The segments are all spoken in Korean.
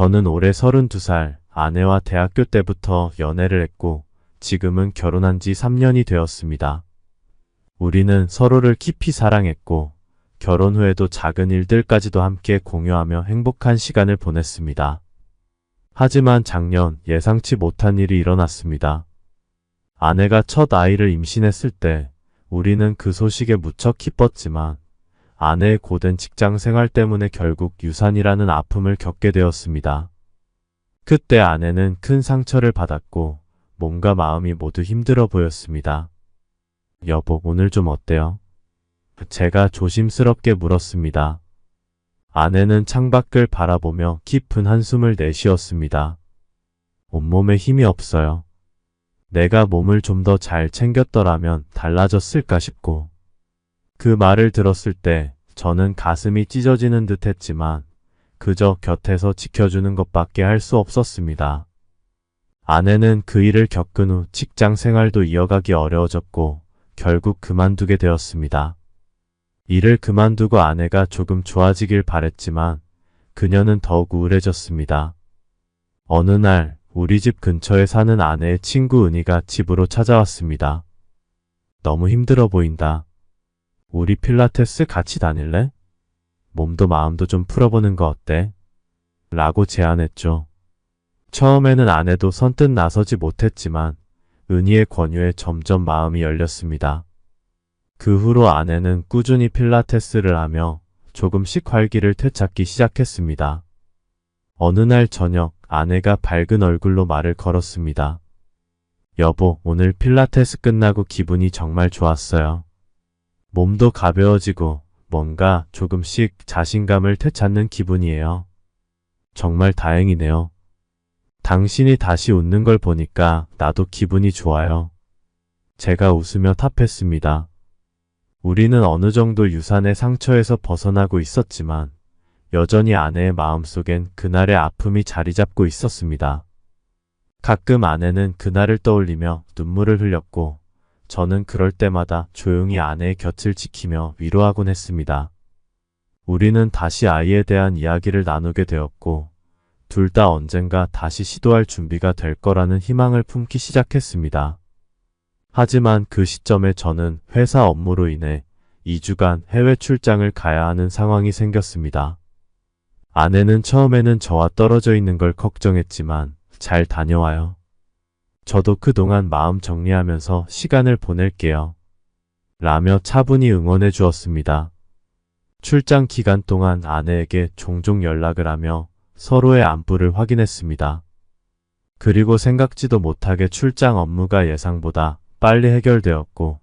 저는 올해 32살, 아내와 대학교 때부터 연애를 했고 지금은 결혼한 지 3년이 되었습니다. 우리는 서로를 깊이 사랑했고 결혼 후에도 작은 일들까지도 함께 공유하며 행복한 시간을 보냈습니다. 하지만 작년 예상치 못한 일이 일어났습니다. 아내가 첫 아이를 임신했을 때 우리는 그 소식에 무척 기뻤지만 아내의 고된 직장 생활 때문에 결국 유산이라는 아픔을 겪게 되었습니다. 그때 아내는 큰 상처를 받았고 몸과 마음이 모두 힘들어 보였습니다. 여보, 오늘 좀 어때요? 제가 조심스럽게 물었습니다. 아내는 창밖을 바라보며 깊은 한숨을 내쉬었습니다. 온몸에 힘이 없어요. 내가 몸을 좀 더 잘 챙겼더라면 달라졌을까 싶고. 그 말을 들었을 때 저는 가슴이 찢어지는 듯 했지만 그저 곁에서 지켜주는 것밖에 할 수 없었습니다. 아내는 그 일을 겪은 후 직장 생활도 이어가기 어려워졌고 결국 그만두게 되었습니다. 일을 그만두고 아내가 조금 좋아지길 바랬지만 그녀는 더욱 우울해졌습니다. 어느 날 우리 집 근처에 사는 아내의 친구 은희가 집으로 찾아왔습니다. 너무 힘들어 보인다. 우리 필라테스 같이 다닐래? 몸도 마음도 좀 풀어보는 거 어때? 라고 제안했죠. 처음에는 아내도 선뜻 나서지 못했지만 은희의 권유에 점점 마음이 열렸습니다. 그 후로 아내는 꾸준히 필라테스를 하며 조금씩 활기를 되찾기 시작했습니다. 어느 날 저녁 아내가 밝은 얼굴로 말을 걸었습니다. 여보, 오늘 필라테스 끝나고 기분이 정말 좋았어요. 몸도 가벼워지고 뭔가 조금씩 자신감을 되찾는 기분이에요. 정말 다행이네요. 당신이 다시 웃는 걸 보니까 나도 기분이 좋아요. 제가 웃으며 답했습니다. 우리는 어느 정도 유산의 상처에서 벗어나고 있었지만 여전히 아내의 마음속엔 그날의 아픔이 자리 잡고 있었습니다. 가끔 아내는 그날을 떠올리며 눈물을 흘렸고 저는 그럴 때마다 조용히 아내의 곁을 지키며 위로하곤 했습니다. 우리는 다시 아이에 대한 이야기를 나누게 되었고 둘 다 언젠가 다시 시도할 준비가 될 거라는 희망을 품기 시작했습니다. 하지만 그 시점에 저는 회사 업무로 인해 2주간 해외 출장을 가야 하는 상황이 생겼습니다. 아내는 처음에는 저와 떨어져 있는 걸 걱정했지만 잘 다녀와요. 저도 그동안 마음 정리하면서 시간을 보낼게요. 라며 차분히 응원해 주었습니다. 출장 기간 동안 아내에게 종종 연락을 하며 서로의 안부를 확인했습니다. 그리고 생각지도 못하게 출장 업무가 예상보다 빨리 해결되었고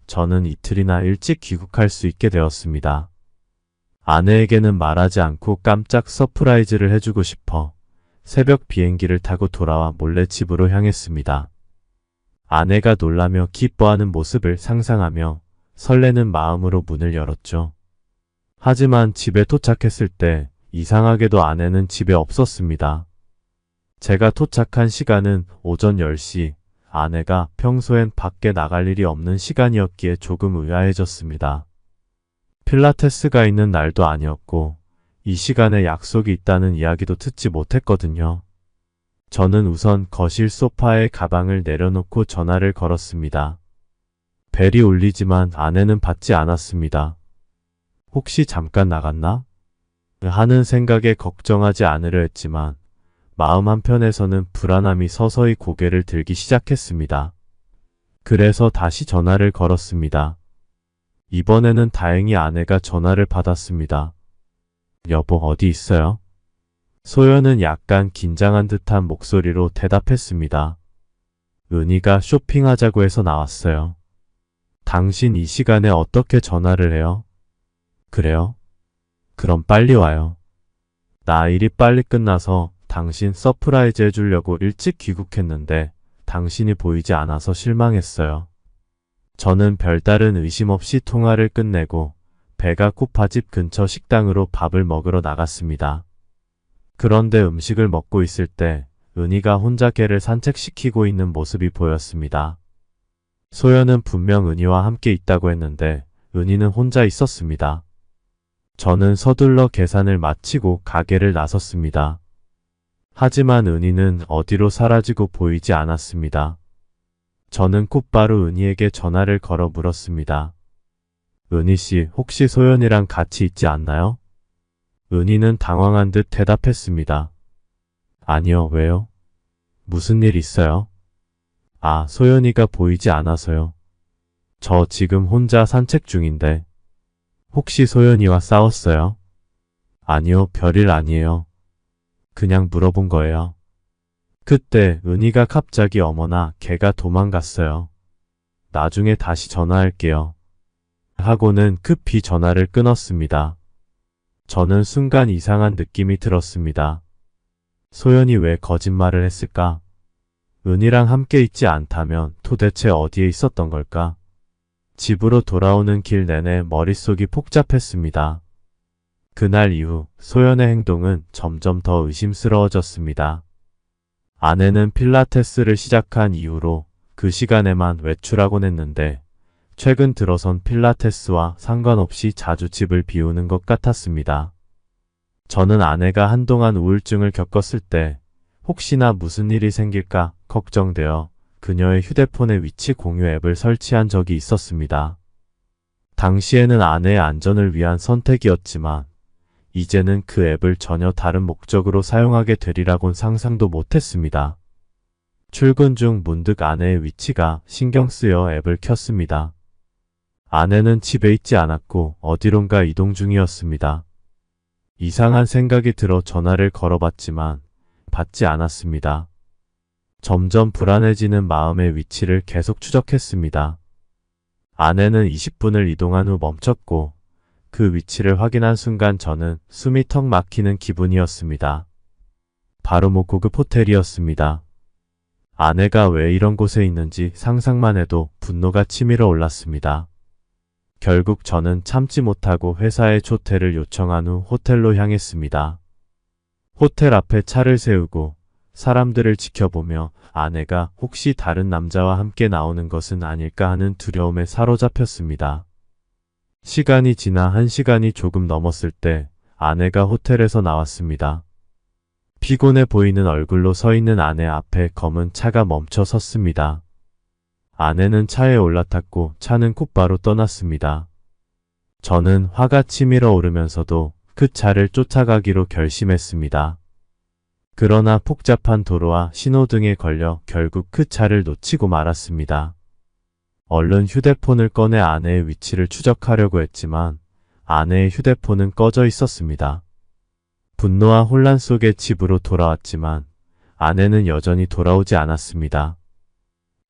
저는 이틀이나 일찍 귀국할 수 있게 되었습니다. 아내에게는 말하지 않고 깜짝 서프라이즈를 해주고 싶어 새벽 비행기를 타고 돌아와 몰래 집으로 향했습니다. 아내가 놀라며 기뻐하는 모습을 상상하며 설레는 마음으로 문을 열었죠. 하지만 집에 도착했을 때 이상하게도 아내는 집에 없었습니다. 제가 도착한 시간은 오전 10시, 아내가 평소엔 밖에 나갈 일이 없는 시간이었기에 조금 의아해졌습니다. 필라테스가 있는 날도 아니었고 이 시간에 약속이 있다는 이야기도 듣지 못했거든요. 저는 우선 거실 소파에 가방을 내려놓고 전화를 걸었습니다. 벨이 울리지만 아내는 받지 않았습니다. 혹시 잠깐 나갔나? 하는 생각에 걱정하지 않으려 했지만 마음 한편에서는 불안함이 서서히 고개를 들기 시작했습니다. 그래서 다시 전화를 걸었습니다. 이번에는 다행히 아내가 전화를 받았습니다. 여보, 어디 있어요? 소연은 약간 긴장한 듯한 목소리로 대답했습니다. 은희가 쇼핑하자고 해서 나왔어요. 당신 이 시간에 어떻게 전화를 해요? 그래요? 그럼 빨리 와요. 나 일이 빨리 끝나서 당신 서프라이즈 해주려고 일찍 귀국했는데 당신이 보이지 않아서 실망했어요. 저는 별다른 의심 없이 통화를 끝내고 배가 고파 집 근처 식당으로 밥을 먹으러 나갔습니다. 그런데 음식을 먹고 있을 때 은희가 혼자 개를 산책시키고 있는 모습이 보였습니다. 소연은 분명 은희와 함께 있다고 했는데 은희는 혼자 있었습니다. 저는 서둘러 계산을 마치고 가게를 나섰습니다. 하지만 은희는 어디로 사라지고 보이지 않았습니다. 저는 곧바로 은희에게 전화를 걸어 물었습니다. 은희 씨, 혹시 소연이랑 같이 있지 않나요? 은희는 당황한 듯 대답했습니다. 아니요, 왜요? 무슨 일 있어요? 아, 소연이가 보이지 않아서요. 저 지금 혼자 산책 중인데. 혹시 소연이와 싸웠어요? 아니요, 별일 아니에요. 그냥 물어본 거예요. 그때 은희가 갑자기 어머나 걔가 도망갔어요. 나중에 다시 전화할게요. 하고는 급히 전화를 끊었습니다. 저는 순간 이상한 느낌이 들었습니다. 소연이 왜 거짓말을 했을까? 은희랑 함께 있지 않다면 도대체 어디에 있었던 걸까? 집으로 돌아오는 길 내내 머릿속이 복잡했습니다. 그날 이후 소연의 행동은 점점 더 의심스러워졌습니다. 아내는 필라테스를 시작한 이후로 그 시간에만 외출하곤 했는데 최근 들어선 필라테스와 상관없이 자주 집을 비우는 것 같았습니다. 저는 아내가 한동안 우울증을 겪었을 때 혹시나 무슨 일이 생길까 걱정되어 그녀의 휴대폰에 위치 공유 앱을 설치한 적이 있었습니다. 당시에는 아내의 안전을 위한 선택이었지만 이제는 그 앱을 전혀 다른 목적으로 사용하게 되리라곤 상상도 못했습니다. 출근 중 문득 아내의 위치가 신경 쓰여 앱을 켰습니다. 아내는 집에 있지 않았고 어디론가 이동 중이었습니다. 이상한 생각이 들어 전화를 걸어봤지만 받지 않았습니다. 점점 불안해지는 마음의 위치를 계속 추적했습니다. 아내는 20분을 이동한 후 멈췄고 그 위치를 확인한 순간 저는 숨이 턱 막히는 기분이었습니다. 바로 고급 호텔이었습니다. 아내가 왜 이런 곳에 있는지 상상만 해도 분노가 치밀어 올랐습니다. 결국 저는 참지 못하고 회사에 조퇴를 요청한 후 호텔로 향했습니다. 호텔 앞에 차를 세우고 사람들을 지켜보며 아내가 혹시 다른 남자와 함께 나오는 것은 아닐까 하는 두려움에 사로잡혔습니다. 시간이 지나 1시간이 조금 넘었을 때 아내가 호텔에서 나왔습니다. 피곤해 보이는 얼굴로 서 있는 아내 앞에 검은 차가 멈춰 섰습니다. 아내는 차에 올라탔고 차는 곧바로 떠났습니다. 저는 화가 치밀어 오르면서도 그 차를 쫓아가기로 결심했습니다. 그러나 복잡한 도로와 신호등에 걸려 결국 그 차를 놓치고 말았습니다. 얼른 휴대폰을 꺼내 아내의 위치를 추적하려고 했지만 아내의 휴대폰은 꺼져 있었습니다. 분노와 혼란 속에 집으로 돌아왔지만 아내는 여전히 돌아오지 않았습니다.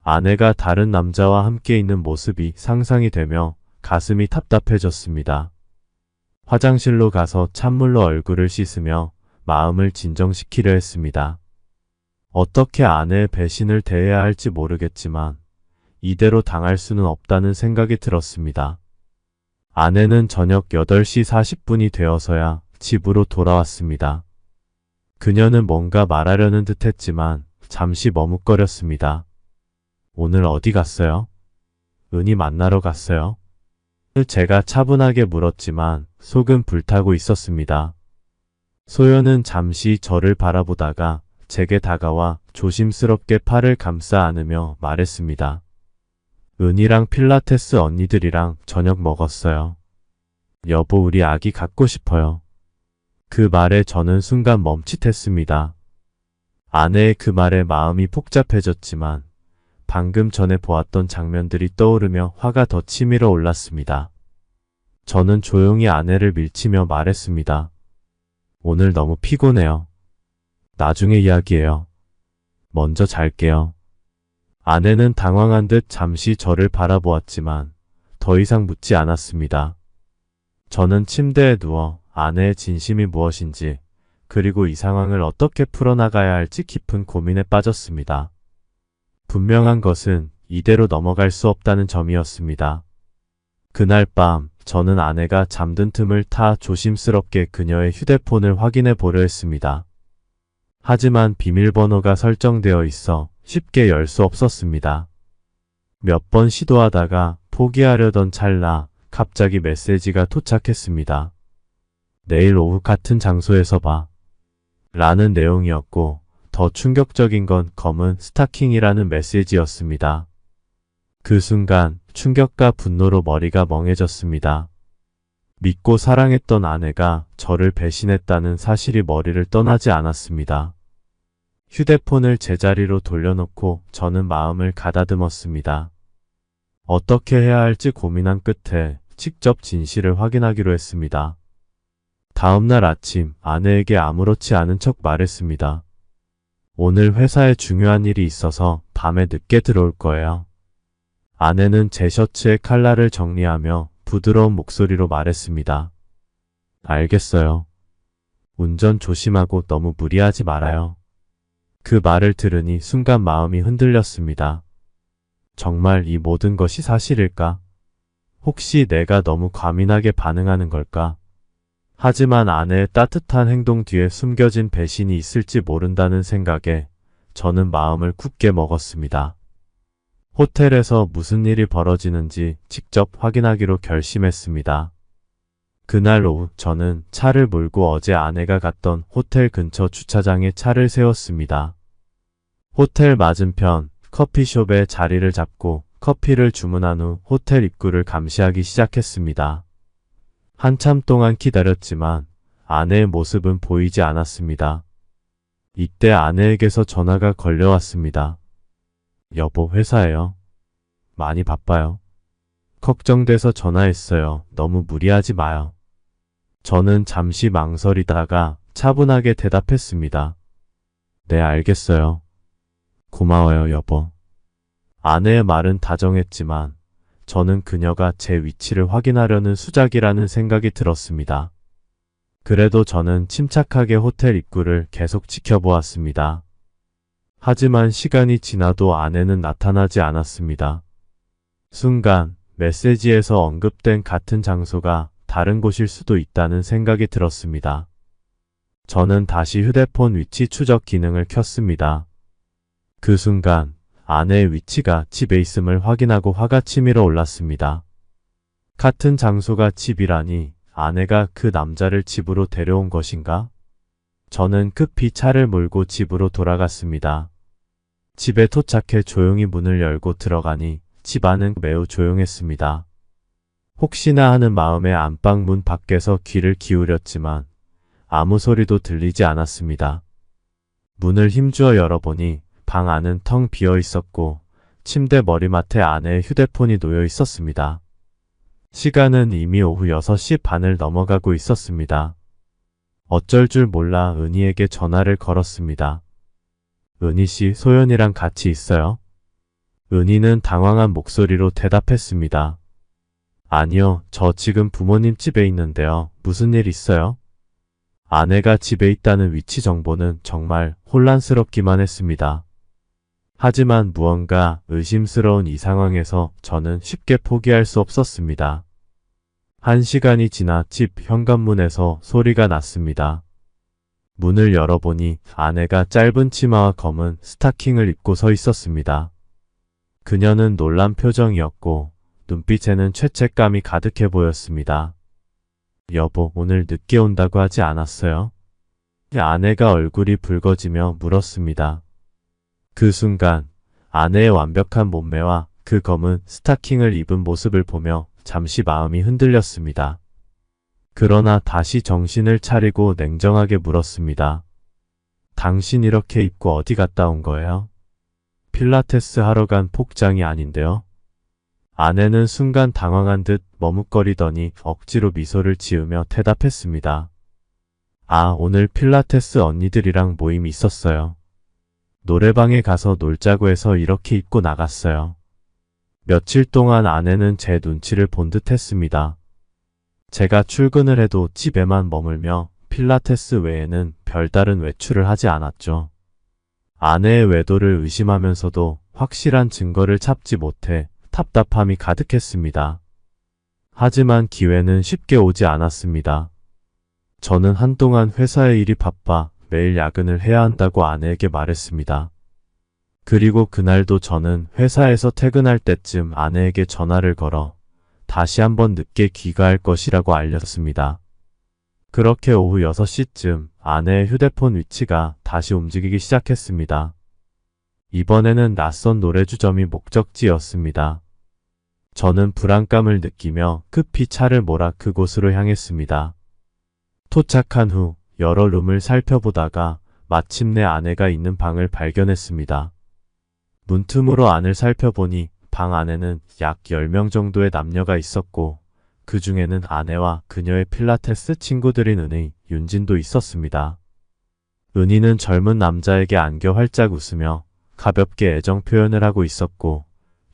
아내가 다른 남자와 함께 있는 모습이 상상이 되며 가슴이 답답해졌습니다. 화장실로 가서 찬물로 얼굴을 씻으며 마음을 진정시키려 했습니다. 어떻게 아내의 배신을 대해야 할지 모르겠지만 이대로 당할 수는 없다는 생각이 들었습니다. 아내는 저녁 8시 40분이 되어서야 집으로 돌아왔습니다. 그녀는 뭔가 말하려는 듯 했지만 잠시 머뭇거렸습니다. 오늘 어디 갔어요? 은희 만나러 갔어요? 제가 차분하게 물었지만 속은 불타고 있었습니다. 소연은 잠시 저를 바라보다가 제게 다가와 조심스럽게 팔을 감싸 안으며 말했습니다. 은희랑 필라테스 언니들이랑 저녁 먹었어요. 여보, 우리 아기 갖고 싶어요. 그 말에 저는 순간 멈칫했습니다. 아내의 그 말에 마음이 복잡해졌지만 방금 전에 보았던 장면들이 떠오르며 화가 더 치밀어 올랐습니다. 저는 조용히 아내를 밀치며 말했습니다. 오늘 너무 피곤해요. 나중에 이야기해요. 먼저 잘게요. 아내는 당황한 듯 잠시 저를 바라보았지만 더 이상 묻지 않았습니다. 저는 침대에 누워 아내의 진심이 무엇인지 그리고 이 상황을 어떻게 풀어나가야 할지 깊은 고민에 빠졌습니다. 분명한 것은 이대로 넘어갈 수 없다는 점이었습니다. 그날 밤 저는 아내가 잠든 틈을 타 조심스럽게 그녀의 휴대폰을 확인해 보려 했습니다. 하지만 비밀번호가 설정되어 있어 쉽게 열 수 없었습니다. 몇 번 시도하다가 포기하려던 찰나 갑자기 메시지가 도착했습니다. 내일 오후 같은 장소에서 봐. 라는 내용이었고, 더 충격적인 건 검은 스타킹이라는 메시지였습니다. 그 순간 충격과 분노로 머리가 멍해졌습니다. 믿고 사랑했던 아내가 저를 배신했다는 사실이 머리를 떠나지 않았습니다. 휴대폰을 제자리로 돌려놓고 저는 마음을 가다듬었습니다. 어떻게 해야 할지 고민한 끝에 직접 진실을 확인하기로 했습니다. 다음날 아침 아내에게 아무렇지 않은 척 말했습니다. 오늘 회사에 중요한 일이 있어서 밤에 늦게 들어올 거예요. 아내는 제 셔츠의 칼라를 정리하며 부드러운 목소리로 말했습니다. 알겠어요. 운전 조심하고 너무 무리하지 말아요. 그 말을 들으니 순간 마음이 흔들렸습니다. 정말 이 모든 것이 사실일까? 혹시 내가 너무 과민하게 반응하는 걸까? 하지만 아내의 따뜻한 행동 뒤에 숨겨진 배신이 있을지 모른다는 생각에 저는 마음을 굳게 먹었습니다. 호텔에서 무슨 일이 벌어지는지 직접 확인하기로 결심했습니다. 그날 오후 저는 차를 몰고 어제 아내가 갔던 호텔 근처 주차장에 차를 세웠습니다. 호텔 맞은편 커피숍에 자리를 잡고 커피를 주문한 후 호텔 입구를 감시하기 시작했습니다. 한참 동안 기다렸지만 아내의 모습은 보이지 않았습니다. 이때 아내에게서 전화가 걸려왔습니다. 여보, 회사예요. 많이 바빠요. 걱정돼서 전화했어요. 너무 무리하지 마요. 저는 잠시 망설이다가 차분하게 대답했습니다. 네, 알겠어요. 고마워요, 여보. 아내의 말은 다정했지만 저는 그녀가 제 위치를 확인하려는 수작이라는 생각이 들었습니다. 그래도 저는 침착하게 호텔 입구를 계속 지켜보았습니다. 하지만 시간이 지나도 아내는 나타나지 않았습니다. 순간 메시지에서 언급된 같은 장소가 다른 곳일 수도 있다는 생각이 들었습니다. 저는 다시 휴대폰 위치 추적 기능을 켰습니다. 그 순간 아내의 위치가 집에 있음을 확인하고 화가 치밀어 올랐습니다. 같은 장소가 집이라니 아내가 그 남자를 집으로 데려온 것인가? 저는 급히 차를 몰고 집으로 돌아갔습니다. 집에 도착해 조용히 문을 열고 들어가니 집 안은 매우 조용했습니다. 혹시나 하는 마음에 안방 문 밖에서 귀를 기울였지만 아무 소리도 들리지 않았습니다. 문을 힘주어 열어보니 방 안은 텅 비어 있었고 침대 머리맡에 아내의 휴대폰이 놓여 있었습니다. 시간은 이미 오후 6시 반을 넘어가고 있었습니다. 어쩔 줄 몰라 은희에게 전화를 걸었습니다. 은희 씨, 소연이랑 같이 있어요? 은희는 당황한 목소리로 대답했습니다. 아니요, 저 지금 부모님 집에 있는데요. 무슨 일 있어요? 아내가 집에 있다는 위치 정보는 정말 혼란스럽기만 했습니다. 하지만 무언가 의심스러운 이 상황에서 저는 쉽게 포기할 수 없었습니다. 1시간이 지나 집 현관문에서 소리가 났습니다. 문을 열어보니 아내가 짧은 치마와 검은 스타킹을 입고 서 있었습니다. 그녀는 놀란 표정이었고 눈빛에는 죄책감이 가득해 보였습니다. 여보, 오늘 늦게 온다고 하지 않았어요? 아내가 얼굴이 붉어지며 물었습니다. 그 순간 아내의 완벽한 몸매와 그 검은 스타킹을 입은 모습을 보며 잠시 마음이 흔들렸습니다. 그러나 다시 정신을 차리고 냉정하게 물었습니다. 당신 이렇게 입고 어디 갔다 온 거예요? 필라테스 하러 간 복장이 아닌데요? 아내는 순간 당황한 듯 머뭇거리더니 억지로 미소를 지으며 대답했습니다. 아, 오늘 필라테스 언니들이랑 모임이 있었어요. 노래방에 가서 놀자고 해서 이렇게 입고 나갔어요. 며칠 동안 아내는 제 눈치를 본 듯 했습니다. 제가 출근을 해도 집에만 머물며 필라테스 외에는 별다른 외출을 하지 않았죠. 아내의 외도를 의심하면서도 확실한 증거를 찾지 못해 답답함이 가득했습니다. 하지만 기회는 쉽게 오지 않았습니다. 저는 한동안 회사의 일이 바빠 매일 야근을 해야 한다고 아내에게 말했습니다. 그리고 그날도 저는 회사에서 퇴근할 때쯤 아내에게 전화를 걸어 다시 한번 늦게 귀가할 것이라고 알렸습니다. 그렇게 오후 6시쯤 아내의 휴대폰 위치가 다시 움직이기 시작했습니다. 이번에는 낯선 노래주점이 목적지였습니다. 저는 불안감을 느끼며 급히 차를 몰아 그곳으로 향했습니다. 도착한 후 여러 룸을 살펴보다가 마침내 아내가 있는 방을 발견했습니다. 문틈으로 안을 살펴보니 방 안에는 약 10명 정도의 남녀가 있었고 그 중에는 아내와 그녀의 필라테스 친구들인 은희, 윤진도 있었습니다. 은희는 젊은 남자에게 안겨 활짝 웃으며 가볍게 애정 표현을 하고 있었고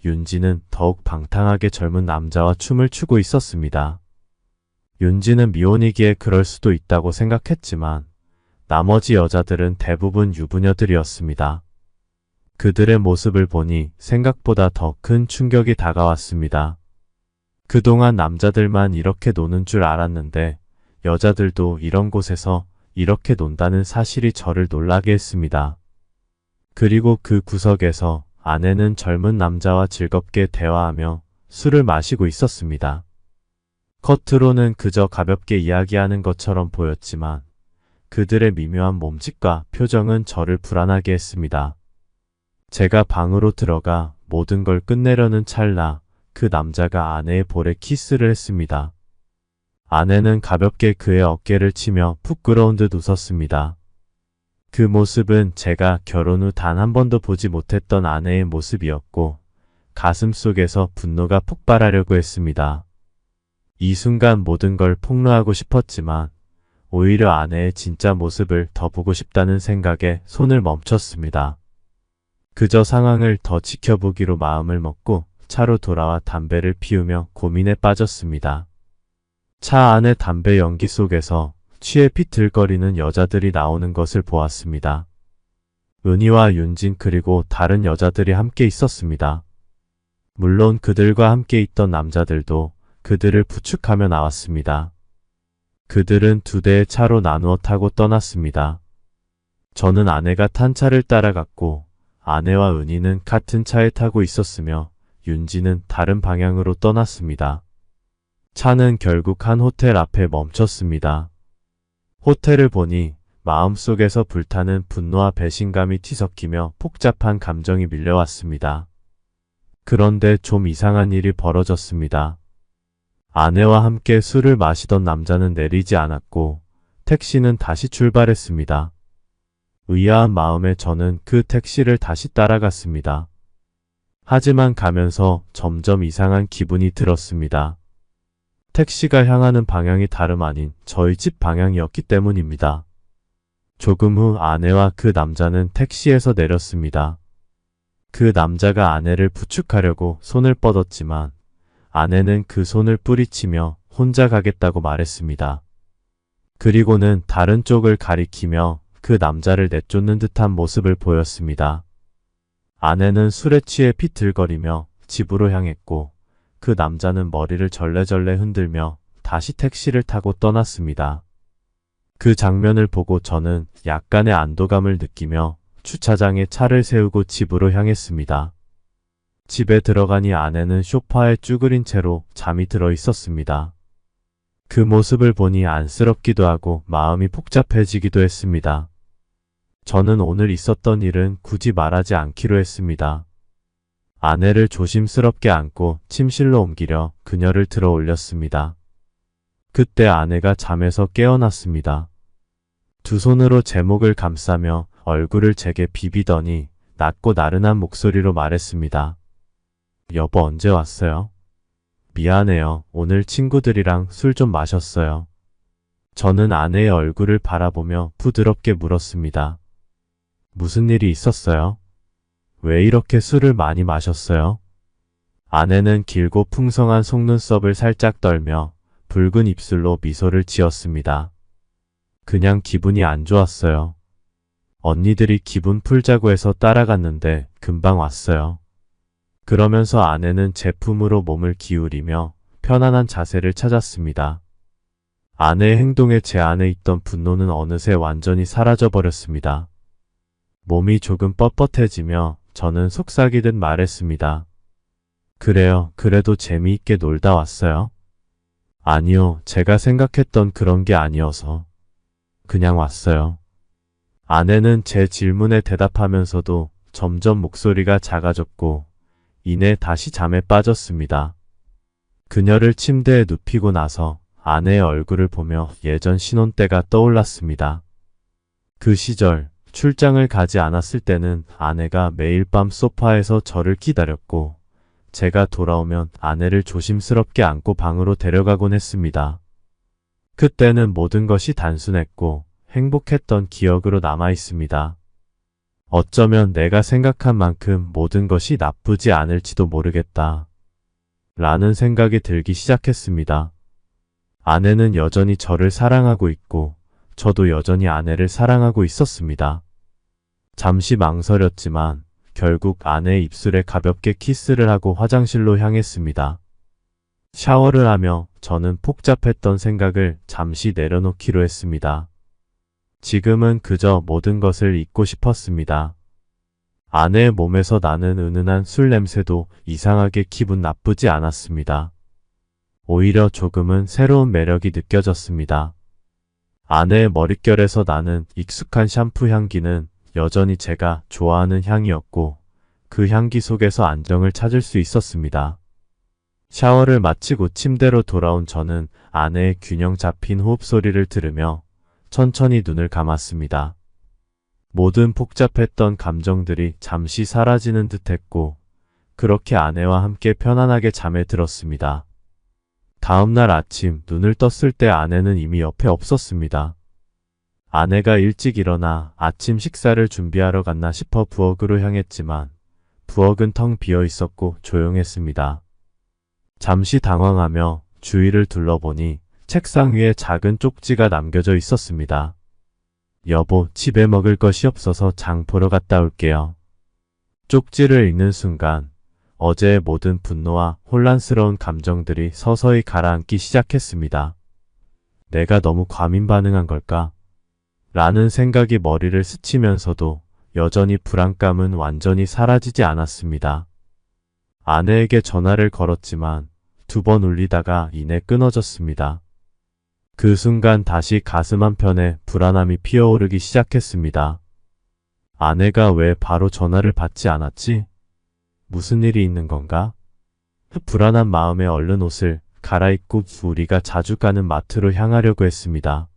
윤진은 더욱 방탕하게 젊은 남자와 춤을 추고 있었습니다. 윤진은 미혼이기에 그럴 수도 있다고 생각했지만 나머지 여자들은 대부분 유부녀들이었습니다. 그들의 모습을 보니 생각보다 더 큰 충격이 다가왔습니다. 그동안 남자들만 이렇게 노는 줄 알았는데 여자들도 이런 곳에서 이렇게 논다는 사실이 저를 놀라게 했습니다. 그리고 그 구석에서 아내는 젊은 남자와 즐겁게 대화하며 술을 마시고 있었습니다. 겉으로는 그저 가볍게 이야기하는 것처럼 보였지만 그들의 미묘한 몸짓과 표정은 저를 불안하게 했습니다. 제가 방으로 들어가 모든 걸 끝내려는 찰나 그 남자가 아내의 볼에 키스를 했습니다. 아내는 가볍게 그의 어깨를 치며 부끄러운 듯 웃었습니다. 그 모습은 제가 결혼 후 단 한 번도 보지 못했던 아내의 모습이었고 가슴 속에서 분노가 폭발하려고 했습니다. 이 순간 모든 걸 폭로하고 싶었지만 오히려 아내의 진짜 모습을 더 보고 싶다는 생각에 손을 멈췄습니다. 그저 상황을 더 지켜보기로 마음을 먹고 차로 돌아와 담배를 피우며 고민에 빠졌습니다. 차 안의 담배 연기 속에서 취해 비틀거리는 여자들이 나오는 것을 보았습니다. 은희와 윤진 그리고 다른 여자들이 함께 있었습니다. 물론 그들과 함께 있던 남자들도 그들을 부축하며 나왔습니다. 그들은 두 대의 차로 나누어 타고 떠났습니다. 저는 아내가 탄 차를 따라갔고 아내와 은희는 같은 차에 타고 있었으며 윤진은 다른 방향으로 떠났습니다. 차는 결국 한 호텔 앞에 멈췄습니다. 호텔을 보니 마음속에서 불타는 분노와 배신감이 뒤섞이며 복잡한 감정이 밀려왔습니다. 그런데 좀 이상한 일이 벌어졌습니다. 아내와 함께 술을 마시던 남자는 내리지 않았고 택시는 다시 출발했습니다. 의아한 마음에 저는 그 택시를 다시 따라갔습니다. 하지만 가면서 점점 이상한 기분이 들었습니다. 택시가 향하는 방향이 다름 아닌 저희 집 방향이었기 때문입니다. 조금 후 아내와 그 남자는 택시에서 내렸습니다. 그 남자가 아내를 부축하려고 손을 뻗었지만 아내는 그 손을 뿌리치며 혼자 가겠다고 말했습니다. 그리고는 다른 쪽을 가리키며 그 남자를 내쫓는 듯한 모습을 보였습니다. 아내는 술에 취해 비틀거리며 집으로 향했고 그 남자는 머리를 절레절레 흔들며 다시 택시를 타고 떠났습니다. 그 장면을 보고 저는 약간의 안도감을 느끼며 주차장에 차를 세우고 집으로 향했습니다. 집에 들어가니 아내는 소파에 쭈그린 채로 잠이 들어 있었습니다. 그 모습을 보니 안쓰럽기도 하고 마음이 복잡해지기도 했습니다. 저는 오늘 있었던 일은 굳이 말하지 않기로 했습니다. 아내를 조심스럽게 안고 침실로 옮기려 그녀를 들어 올렸습니다. 그때 아내가 잠에서 깨어났습니다. 두 손으로 제 목을 감싸며 얼굴을 제게 비비더니 낮고 나른한 목소리로 말했습니다. 여보 언제 왔어요? 미안해요. 오늘 친구들이랑 술 좀 마셨어요. 저는 아내의 얼굴을 바라보며 부드럽게 물었습니다. 무슨 일이 있었어요? 왜 이렇게 술을 많이 마셨어요? 아내는 길고 풍성한 속눈썹을 살짝 떨며 붉은 입술로 미소를 지었습니다. 그냥 기분이 안 좋았어요. 언니들이 기분 풀자고 해서 따라갔는데 금방 왔어요. 그러면서 아내는 제 품으로 몸을 기울이며 편안한 자세를 찾았습니다. 아내의 행동에 제 안에 있던 분노는 어느새 완전히 사라져버렸습니다. 몸이 조금 뻣뻣해지며 저는 속삭이듯 말했습니다. 그래요. 그래도 재미있게 놀다 왔어요? 아니요. 제가 생각했던 그런 게 아니어서. 그냥 왔어요. 아내는 제 질문에 대답하면서도 점점 목소리가 작아졌고 이내 다시 잠에 빠졌습니다. 그녀를 침대에 눕히고 나서 아내의 얼굴을 보며 예전 신혼 때가 떠올랐습니다. 그 시절 출장을 가지 않았을 때는 아내가 매일 밤 소파에서 저를 기다렸고 제가 돌아오면 아내를 조심스럽게 안고 방으로 데려가곤 했습니다. 그때는 모든 것이 단순했고 행복했던 기억으로 남아 있습니다. 어쩌면 내가 생각한 만큼 모든 것이 나쁘지 않을지도 모르겠다. 라는 생각이 들기 시작했습니다. 아내는 여전히 저를 사랑하고 있고 저도 여전히 아내를 사랑하고 있었습니다. 잠시 망설였지만 결국 아내의 입술에 가볍게 키스를 하고 화장실로 향했습니다. 샤워를 하며 저는 복잡했던 생각을 잠시 내려놓기로 했습니다. 지금은 그저 모든 것을 잊고 싶었습니다. 아내의 몸에서 나는 은은한 술 냄새도 이상하게 기분 나쁘지 않았습니다. 오히려 조금은 새로운 매력이 느껴졌습니다. 아내의 머릿결에서 나는 익숙한 샴푸 향기는 여전히 제가 좋아하는 향이었고 그 향기 속에서 안정을 찾을 수 있었습니다. 샤워를 마치고 침대로 돌아온 저는 아내의 균형 잡힌 호흡 소리를 들으며 천천히 눈을 감았습니다. 모든 복잡했던 감정들이 잠시 사라지는 듯했고 그렇게 아내와 함께 편안하게 잠에 들었습니다. 다음날 아침 눈을 떴을 때 아내는 이미 옆에 없었습니다. 아내가 일찍 일어나 아침 식사를 준비하러 갔나 싶어 부엌으로 향했지만 부엌은 텅 비어 있었고 조용했습니다. 잠시 당황하며 주위를 둘러보니 책상 위에 작은 쪽지가 남겨져 있었습니다. 여보, 집에 먹을 것이 없어서 장 보러 갔다 올게요. 쪽지를 읽는 순간 어제의 모든 분노와 혼란스러운 감정들이 서서히 가라앉기 시작했습니다. 내가 너무 과민 반응한 걸까? 라는 생각이 머리를 스치면서도 여전히 불안감은 완전히 사라지지 않았습니다. 아내에게 전화를 걸었지만 2번 울리다가 이내 끊어졌습니다. 그 순간 다시 가슴 한편에 불안함이 피어오르기 시작했습니다. 아내가 왜 바로 전화를 받지 않았지? 무슨 일이 있는 건가? 불안한 마음에 얼른 옷을 갈아입고 우리가 자주 가는 마트로 향하려고 했습니다.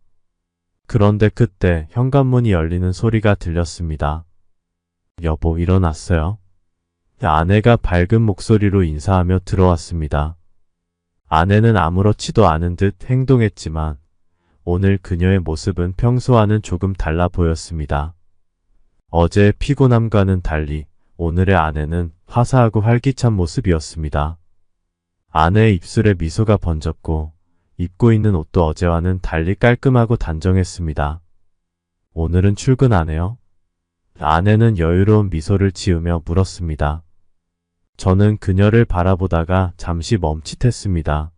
그런데 그때 현관문이 열리는 소리가 들렸습니다. 여보, 일어났어요? 아내가 밝은 목소리로 인사하며 들어왔습니다. 아내는 아무렇지도 않은 듯 행동했지만 오늘 그녀의 모습은 평소와는 조금 달라 보였습니다. 어제의 피곤함과는 달리 오늘의 아내는 화사하고 활기찬 모습이었습니다. 아내의 입술에 미소가 번졌고 입고 있는 옷도 어제와는 달리 깔끔하고 단정했습니다. 오늘은 출근 안 해요? 아내는 여유로운 미소를 지으며 물었습니다. 저는 그녀를 바라보다가 잠시 멈칫했습니다.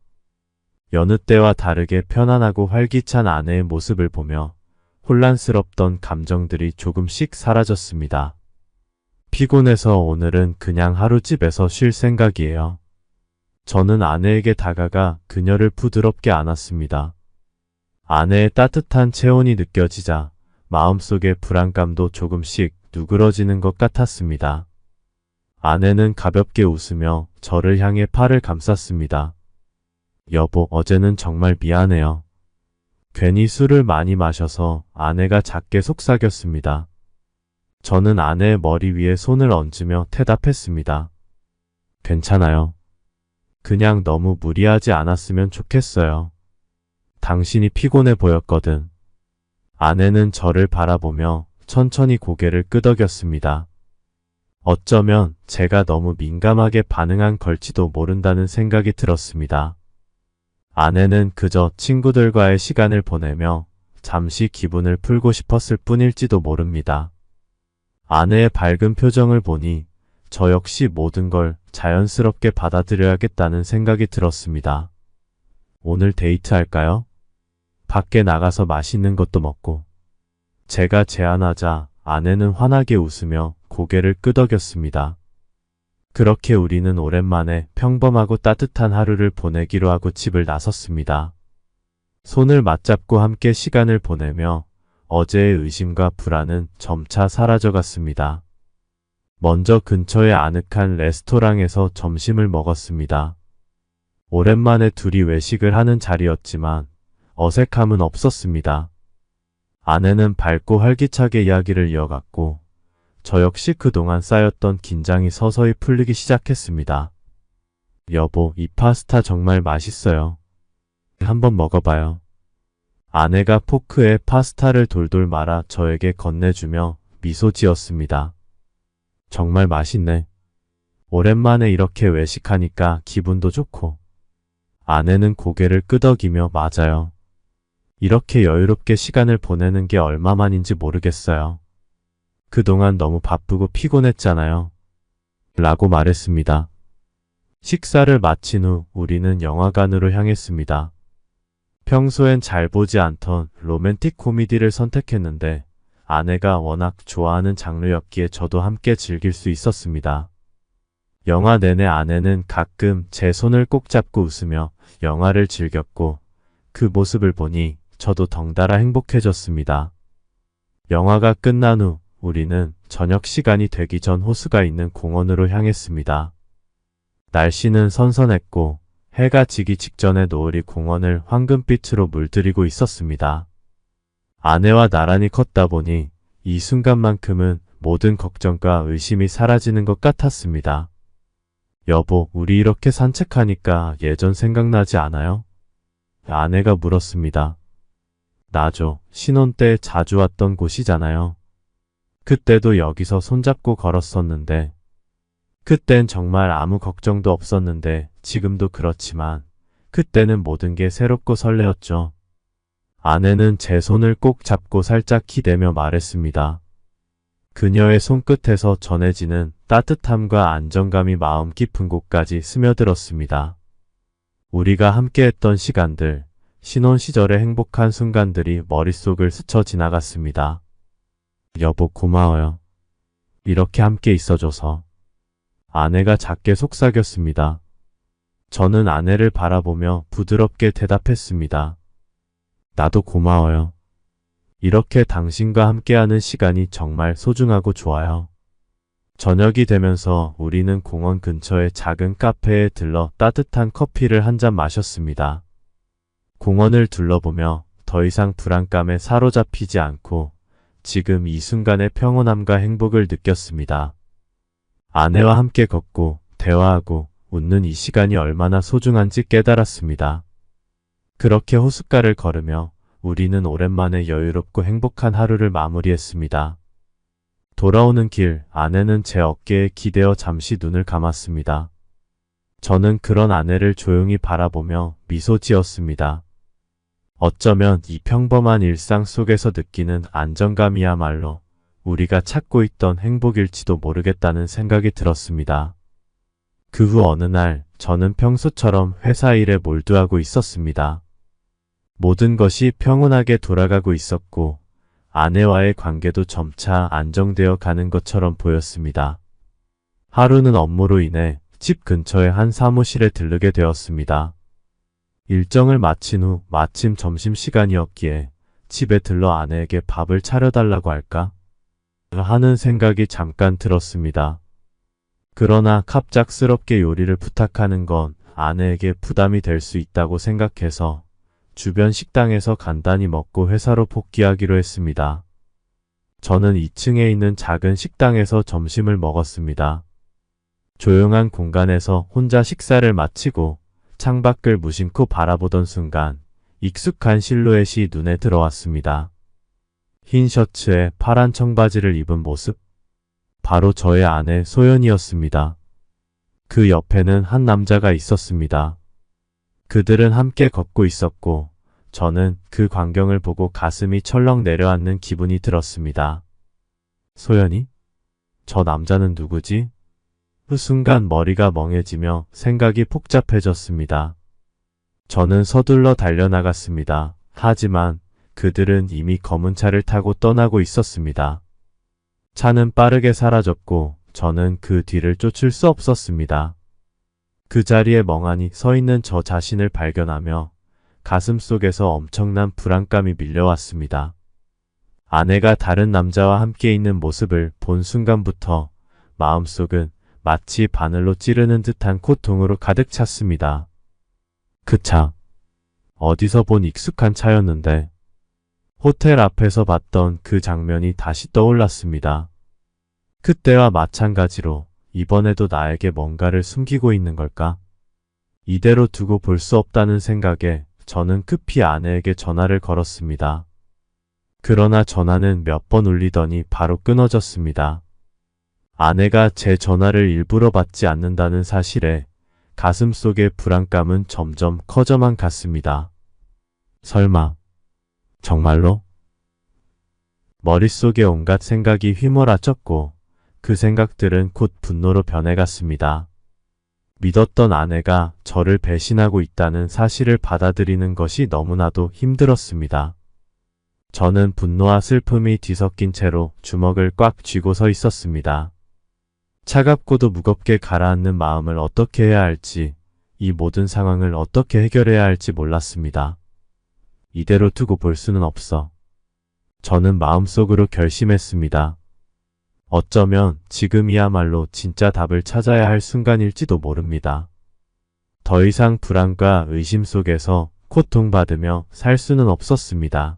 여느 때와 다르게 편안하고 활기찬 아내의 모습을 보며 혼란스럽던 감정들이 조금씩 사라졌습니다. 피곤해서 오늘은 그냥 하루 집에서 쉴 생각이에요. 저는 아내에게 다가가 그녀를 부드럽게 안았습니다. 아내의 따뜻한 체온이 느껴지자 마음속의 불안감도 조금씩 누그러지는 것 같았습니다. 아내는 가볍게 웃으며 저를 향해 팔을 감쌌습니다. 여보, 어제는 정말 미안해요. 괜히 술을 많이 마셔서 아내가 작게 속삭였습니다. 저는 아내의 머리 위에 손을 얹으며 대답했습니다. 괜찮아요. 그냥 너무 무리하지 않았으면 좋겠어요. 당신이 피곤해 보였거든. 아내는 저를 바라보며 천천히 고개를 끄덕였습니다. 어쩌면 제가 너무 민감하게 반응한 걸지도 모른다는 생각이 들었습니다. 아내는 그저 친구들과의 시간을 보내며 잠시 기분을 풀고 싶었을 뿐일지도 모릅니다. 아내의 밝은 표정을 보니 저 역시 모든 걸 자연스럽게 받아들여야겠다는 생각이 들었습니다. 오늘 데이트할까요? 밖에 나가서 맛있는 것도 먹고. 제가 제안하자 아내는 환하게 웃으며 고개를 끄덕였습니다. 그렇게 우리는 오랜만에 평범하고 따뜻한 하루를 보내기로 하고 집을 나섰습니다. 손을 맞잡고 함께 시간을 보내며 어제의 의심과 불안은 점차 사라져갔습니다. 먼저 근처의 아늑한 레스토랑에서 점심을 먹었습니다. 오랜만에 둘이 외식을 하는 자리였지만 어색함은 없었습니다. 아내는 밝고 활기차게 이야기를 이어갔고 저 역시 그동안 쌓였던 긴장이 서서히 풀리기 시작했습니다. 여보, 이 파스타 정말 맛있어요. 한번 먹어봐요. 아내가 포크에 파스타를 돌돌 말아 저에게 건네주며 미소 지었습니다. 정말 맛있네. 오랜만에 이렇게 외식하니까 기분도 좋고. 아내는 고개를 끄덕이며 맞아요. 이렇게 여유롭게 시간을 보내는 게 얼마만인지 모르겠어요. 그동안 너무 바쁘고 피곤했잖아요. 라고 말했습니다. 식사를 마친 후 우리는 영화관으로 향했습니다. 평소엔 잘 보지 않던 로맨틱 코미디를 선택했는데 아내가 워낙 좋아하는 장르였기에 저도 함께 즐길 수 있었습니다. 영화 내내 아내는 가끔 제 손을 꼭 잡고 웃으며 영화를 즐겼고 그 모습을 보니 저도 덩달아 행복해졌습니다. 영화가 끝난 후 우리는 저녁 시간이 되기 전 호수가 있는 공원으로 향했습니다. 날씨는 선선했고 해가 지기 직전에 노을이 공원을 황금빛으로 물들이고 있었습니다. 아내와 나란히 걷다 보니 이 순간만큼은 모든 걱정과 의심이 사라지는 것 같았습니다. 여보, 우리 이렇게 산책하니까 예전 생각나지 않아요? 아내가 물었습니다. 나죠. 신혼 때 자주 왔던 곳이잖아요. 그때도 여기서 손잡고 걸었었는데 그땐 정말 아무 걱정도 없었는데 지금도 그렇지만 그때는 모든 게 새롭고 설레었죠. 아내는 제 손을 꼭 잡고 살짝 기대며 말했습니다. 그녀의 손끝에서 전해지는 따뜻함과 안정감이 마음 깊은 곳까지 스며들었습니다. 우리가 함께했던 시간들, 신혼 시절의 행복한 순간들이 머릿속을 스쳐 지나갔습니다. 여보, 고마워요. 이렇게 함께 있어줘서. 아내가 작게 속삭였습니다. 저는 아내를 바라보며 부드럽게 대답했습니다. 나도 고마워요. 이렇게 당신과 함께하는 시간이 정말 소중하고 좋아요. 저녁이 되면서 우리는 공원 근처의 작은 카페에 들러 따뜻한 커피를 한 잔 마셨습니다. 공원을 둘러보며 더 이상 불안감에 사로잡히지 않고 지금 이 순간의 평온함과 행복을 느꼈습니다. 아내와 함께 걷고 대화하고 웃는 이 시간이 얼마나 소중한지 깨달았습니다. 그렇게 호숫가를 걸으며 우리는 오랜만에 여유롭고 행복한 하루를 마무리했습니다. 돌아오는 길, 아내는 제 어깨에 기대어 잠시 눈을 감았습니다. 저는 그런 아내를 조용히 바라보며 미소 지었습니다. 어쩌면 이 평범한 일상 속에서 느끼는 안정감이야말로 우리가 찾고 있던 행복일지도 모르겠다는 생각이 들었습니다. 그 후 어느 날 저는 평소처럼 회사 일에 몰두하고 있었습니다. 모든 것이 평온하게 돌아가고 있었고 아내와의 관계도 점차 안정되어 가는 것처럼 보였습니다. 하루는 업무로 인해 집 근처의 한 사무실에 들르게 되었습니다. 일정을 마친 후 마침 점심시간이었기에 집에 들러 아내에게 밥을 차려달라고 할까? 하는 생각이 잠깐 들었습니다. 그러나 갑작스럽게 요리를 부탁하는 건 아내에게 부담이 될 수 있다고 생각해서 주변 식당에서 간단히 먹고 회사로 복귀하기로 했습니다. 저는 2층에 있는 작은 식당에서 점심을 먹었습니다. 조용한 공간에서 혼자 식사를 마치고 창밖을 무심코 바라보던 순간 익숙한 실루엣이 눈에 들어왔습니다. 흰 셔츠에 파란 청바지를 입은 모습. 바로 저의 아내 소연이었습니다. 그 옆에는 한 남자가 있었습니다. 그들은 함께 걷고 있었고 저는 그 광경을 보고 가슴이 철렁 내려앉는 기분이 들었습니다. 소연이? 저 남자는 누구지? 그 순간 머리가 멍해지며 생각이 복잡해졌습니다. 저는 서둘러 달려나갔습니다. 하지만 그들은 이미 검은 차를 타고 떠나고 있었습니다. 차는 빠르게 사라졌고 저는 그 뒤를 쫓을 수 없었습니다. 그 자리에 멍하니 서 있는 저 자신을 발견하며 가슴 속에서 엄청난 불안감이 밀려왔습니다. 아내가 다른 남자와 함께 있는 모습을 본 순간부터 마음속은 마치 바늘로 찌르는 듯한 고통으로 가득 찼습니다. 그 차, 어디서 본 익숙한 차였는데 호텔 앞에서 봤던 그 장면이 다시 떠올랐습니다. 그때와 마찬가지로 이번에도 나에게 뭔가를 숨기고 있는 걸까? 이대로 두고 볼 수 없다는 생각에 저는 급히 아내에게 전화를 걸었습니다. 그러나 전화는 몇 번 울리더니 바로 끊어졌습니다. 아내가 제 전화를 일부러 받지 않는다는 사실에 가슴속의 불안감은 점점 커져만 갔습니다. 설마, 정말로? 머릿속에 온갖 생각이 휘몰아쳤고 그 생각들은 곧 분노로 변해갔습니다. 믿었던 아내가 저를 배신하고 있다는 사실을 받아들이는 것이 너무나도 힘들었습니다. 저는 분노와 슬픔이 뒤섞인 채로 주먹을 꽉 쥐고 서 있었습니다. 차갑고도 무겁게 가라앉는 마음을 어떻게 해야 할지, 이 모든 상황을 어떻게 해결해야 할지 몰랐습니다. 이대로 두고 볼 수는 없어. 저는 마음속으로 결심했습니다. 어쩌면 지금이야말로 진짜 답을 찾아야 할 순간일지도 모릅니다. 더 이상 불안과 의심 속에서 고통받으며 살 수는 없었습니다.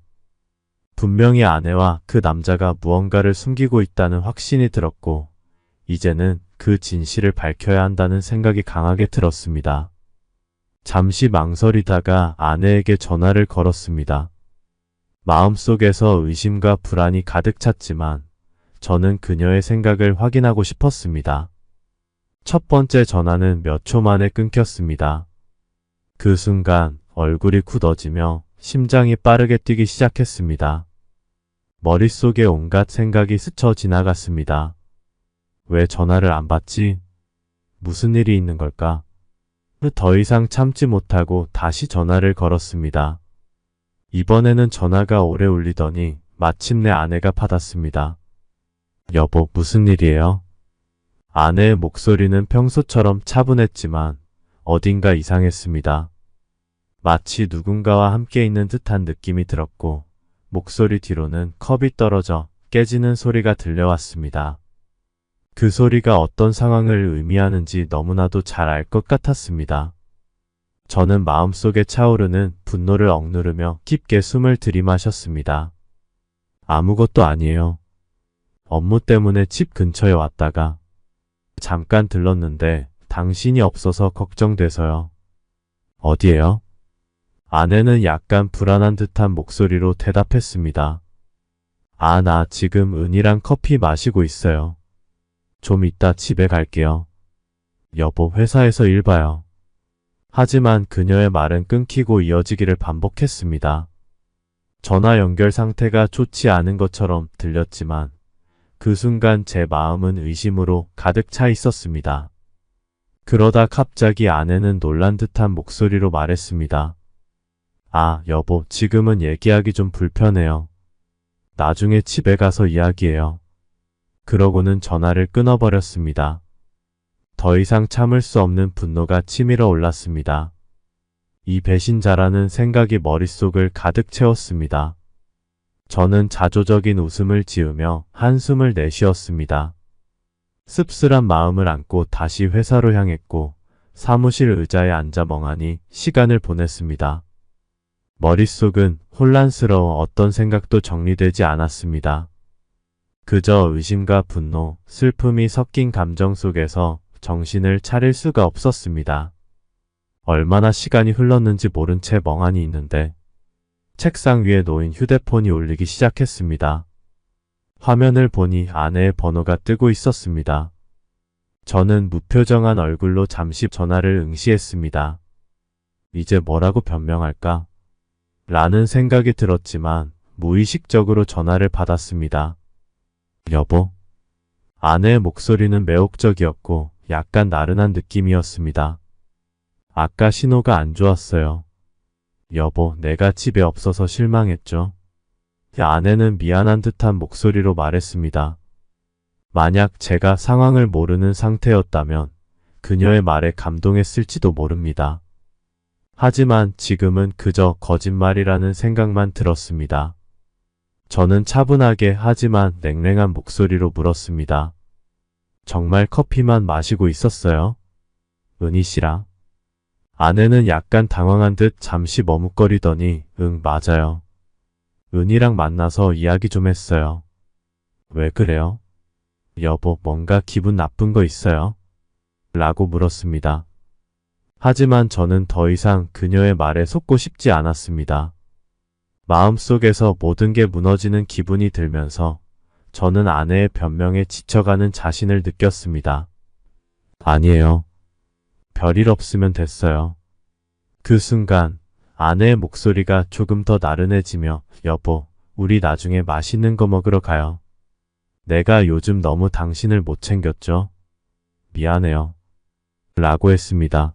분명히 아내와 그 남자가 무언가를 숨기고 있다는 확신이 들었고, 이제는 그 진실을 밝혀야 한다는 생각이 강하게 들었습니다. 잠시 망설이다가 아내에게 전화를 걸었습니다. 마음속에서 의심과 불안이 가득 찼지만 저는 그녀의 생각을 확인하고 싶었습니다. 첫 번째 전화는 몇 초 만에 끊겼습니다. 그 순간 얼굴이 굳어지며 심장이 빠르게 뛰기 시작했습니다. 머릿속에 온갖 생각이 스쳐 지나갔습니다. 왜 전화를 안 받지? 무슨 일이 있는 걸까? 더 이상 참지 못하고 다시 전화를 걸었습니다. 이번에는 전화가 오래 울리더니 마침내 아내가 받았습니다. 여보, 무슨 일이에요? 아내의 목소리는 평소처럼 차분했지만 어딘가 이상했습니다. 마치 누군가와 함께 있는 듯한 느낌이 들었고 목소리 뒤로는 컵이 떨어져 깨지는 소리가 들려왔습니다. 그 소리가 어떤 상황을 의미하는지 너무나도 잘 알 것 같았습니다. 저는 마음속에 차오르는 분노를 억누르며 깊게 숨을 들이마셨습니다. 아무것도 아니에요. 업무 때문에 집 근처에 왔다가 잠깐 들렀는데 당신이 없어서 걱정돼서요. 어디에요? 아내는 약간 불안한 듯한 목소리로 대답했습니다. 아, 나 지금 은이랑 커피 마시고 있어요. 좀 이따 집에 갈게요. 여보, 회사에서 일 봐요. 하지만 그녀의 말은 끊기고 이어지기를 반복했습니다. 전화 연결 상태가 좋지 않은 것처럼 들렸지만 그 순간 제 마음은 의심으로 가득 차 있었습니다. 그러다 갑자기 아내는 놀란 듯한 목소리로 말했습니다. 아, 여보, 지금은 얘기하기 좀 불편해요. 나중에 집에 가서 이야기해요. 그러고는 전화를 끊어버렸습니다. 더 이상 참을 수 없는 분노가 치밀어 올랐습니다. 이 배신자라는 생각이 머릿속을 가득 채웠습니다. 저는 자조적인 웃음을 지으며 한숨을 내쉬었습니다. 씁쓸한 마음을 안고 다시 회사로 향했고 사무실 의자에 앉아 멍하니 시간을 보냈습니다. 머릿속은 혼란스러워 어떤 생각도 정리되지 않았습니다. 그저 의심과 분노, 슬픔이 섞인 감정 속에서 정신을 차릴 수가 없었습니다. 얼마나 시간이 흘렀는지 모른 채 멍하니 있는데 책상 위에 놓인 휴대폰이 울리기 시작했습니다. 화면을 보니 아내의 번호가 뜨고 있었습니다. 저는 무표정한 얼굴로 잠시 전화를 응시했습니다. 이제 뭐라고 변명할까? 라는 생각이 들었지만 무의식적으로 전화를 받았습니다. 여보? 아내의 목소리는 매혹적이었고 약간 나른한 느낌이었습니다. 아까 신호가 안 좋았어요. 여보, 내가 집에 없어서 실망했죠. 아내는 미안한 듯한 목소리로 말했습니다. 만약 제가 상황을 모르는 상태였다면 그녀의 말에 감동했을지도 모릅니다. 하지만 지금은 그저 거짓말이라는 생각만 들었습니다. 저는 차분하게 하지만 냉랭한 목소리로 물었습니다. 정말 커피만 마시고 있었어요? 은희 씨랑? 아내는 약간 당황한 듯 잠시 머뭇거리더니 응, 맞아요. 은희랑 만나서 이야기 좀 했어요. 왜 그래요? 여보, 뭔가 기분 나쁜 거 있어요? 라고 물었습니다. 하지만 저는 더 이상 그녀의 말에 속고 싶지 않았습니다. 마음속에서 모든 게 무너지는 기분이 들면서 저는 아내의 변명에 지쳐가는 자신을 느꼈습니다. 아니에요. 별일 없으면 됐어요. 그 순간 아내의 목소리가 조금 더 나른해지며 여보, 우리 나중에 맛있는 거 먹으러 가요. 내가 요즘 너무 당신을 못 챙겼죠? 미안해요. 라고 했습니다.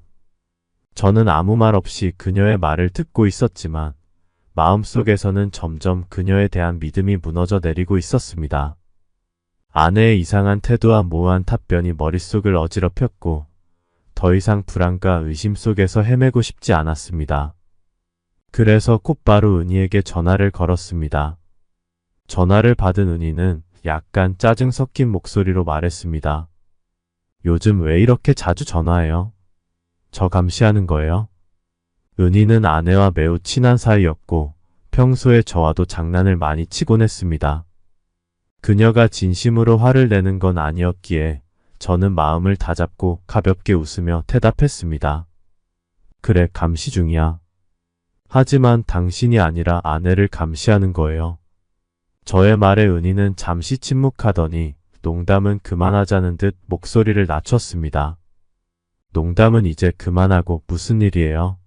저는 아무 말 없이 그녀의 말을 듣고 있었지만 마음속에서는 점점 그녀에 대한 믿음이 무너져 내리고 있었습니다. 아내의 이상한 태도와 모호한 답변이 머릿속을 어지럽혔고 더 이상 불안과 의심 속에서 헤매고 싶지 않았습니다. 그래서 곧바로 은희에게 전화를 걸었습니다. 전화를 받은 은희는 약간 짜증 섞인 목소리로 말했습니다. 요즘 왜 이렇게 자주 전화해요? 저 감시하는 거예요? 은희는 아내와 매우 친한 사이였고 평소에 저와도 장난을 많이 치곤 했습니다. 그녀가 진심으로 화를 내는 건 아니었기에 저는 마음을 다잡고 가볍게 웃으며 대답했습니다. 그래, 감시 중이야. 하지만 당신이 아니라 아내를 감시하는 거예요. 저의 말에 은희는 잠시 침묵하더니 농담은 그만하자는 듯 목소리를 낮췄습니다. 농담은 이제 그만하고 무슨 일이에요?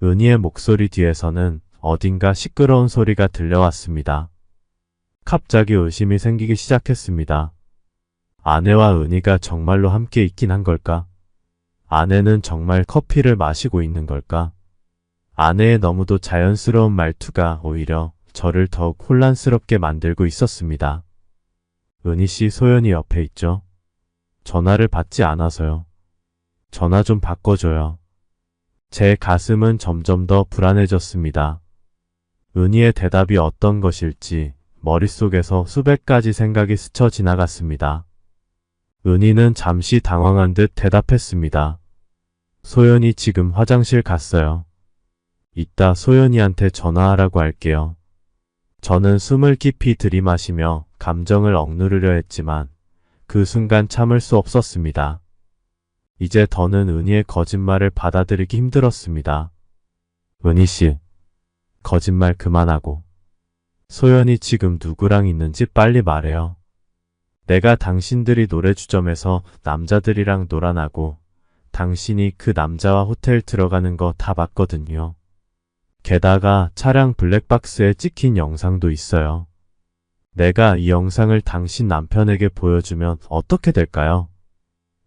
은희의 목소리 뒤에서는 어딘가 시끄러운 소리가 들려왔습니다. 갑자기 의심이 생기기 시작했습니다. 아내와 은희가 정말로 함께 있긴 한 걸까? 아내는 정말 커피를 마시고 있는 걸까? 아내의 너무도 자연스러운 말투가 오히려 저를 더욱 혼란스럽게 만들고 있었습니다. 은희 씨, 소연이 옆에 있죠? 전화를 받지 않아서요. 전화 좀 바꿔줘요. 제 가슴은 점점 더 불안해졌습니다. 은희의 대답이 어떤 것일지 머릿속에서 수백 가지 생각이 스쳐 지나갔습니다. 은희는 잠시 당황한 듯 대답했습니다. 소연이 지금 화장실 갔어요. 이따 소연이한테 전화하라고 할게요. 저는 숨을 깊이 들이마시며 감정을 억누르려 했지만 그 순간 참을 수 없었습니다. 이제 더는 은희의 거짓말을 받아들이기 힘들었습니다. 은희 씨, 거짓말 그만하고 소연이 지금 누구랑 있는지 빨리 말해요. 내가 당신들이 노래주점에서 남자들이랑 놀아나고 당신이 그 남자와 호텔 들어가는 거 다 봤거든요. 게다가 차량 블랙박스에 찍힌 영상도 있어요. 내가 이 영상을 당신 남편에게 보여주면 어떻게 될까요?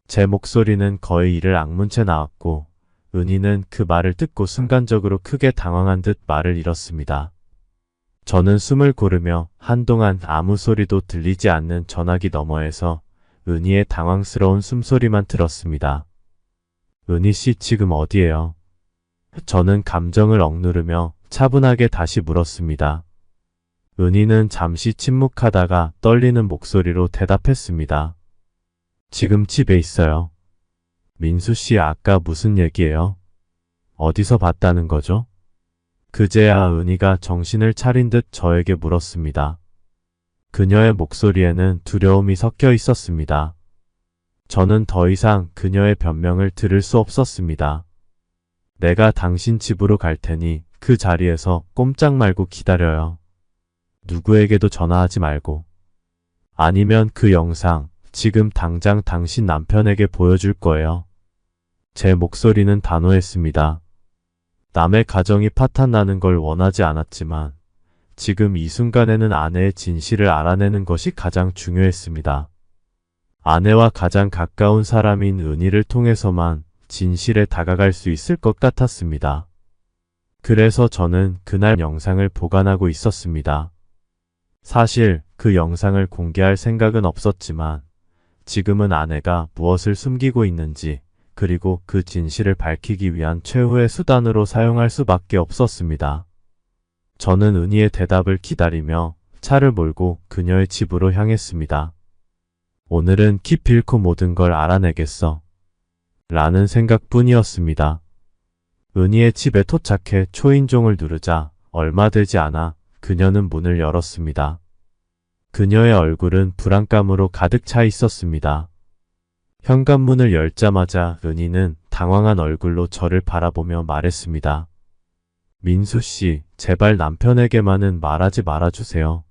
제 목소리는 거의 이를 악문 채 나왔고 은희는 그 말을 듣고 순간적으로 크게 당황한 듯 말을 잃었습니다. 저는 숨을 고르며 한동안 아무 소리도 들리지 않는 전화기 너머에서 은희의 당황스러운 숨소리만 들었습니다. 은희 씨, 지금 어디예요? 저는 감정을 억누르며 차분하게 다시 물었습니다. 은희는 잠시 침묵하다가 떨리는 목소리로 대답했습니다. 지금 집에 있어요. 민수 씨, 아까 무슨 얘기예요? 어디서 봤다는 거죠? 그제야 은희가 정신을 차린 듯 저에게 물었습니다. 그녀의 목소리에는 두려움이 섞여 있었습니다. 저는 더 이상 그녀의 변명을 들을 수 없었습니다. 내가 당신 집으로 갈 테니 그 자리에서 꼼짝 말고 기다려요. 누구에게도 전화하지 말고. 아니면 그 영상 지금 당장 당신 남편에게 보여줄 거예요. 제 목소리는 단호했습니다. 남의 가정이 파탄나는 걸 원하지 않았지만 지금 이 순간에는 아내의 진실을 알아내는 것이 가장 중요했습니다. 아내와 가장 가까운 사람인 은희를 통해서만 진실에 다가갈 수 있을 것 같았습니다. 그래서 저는 그날 영상을 보관하고 있었습니다. 사실 그 영상을 공개할 생각은 없었지만 지금은 아내가 무엇을 숨기고 있는지 그리고 그 진실을 밝히기 위한 최후의 수단으로 사용할 수밖에 없었습니다. 저는 은희의 대답을 기다리며 차를 몰고 그녀의 집으로 향했습니다. 오늘은 깊이 잃고 모든 걸 알아내겠어. 라는 생각뿐이었습니다. 은희의 집에 도착해 초인종을 누르자 얼마 되지 않아 그녀는 문을 열었습니다. 그녀의 얼굴은 불안감으로 가득 차 있었습니다. 현관문을 열자마자 은희는 당황한 얼굴로 저를 바라보며 말했습니다. 민수 씨, 제발 남편에게만은 말하지 말아주세요.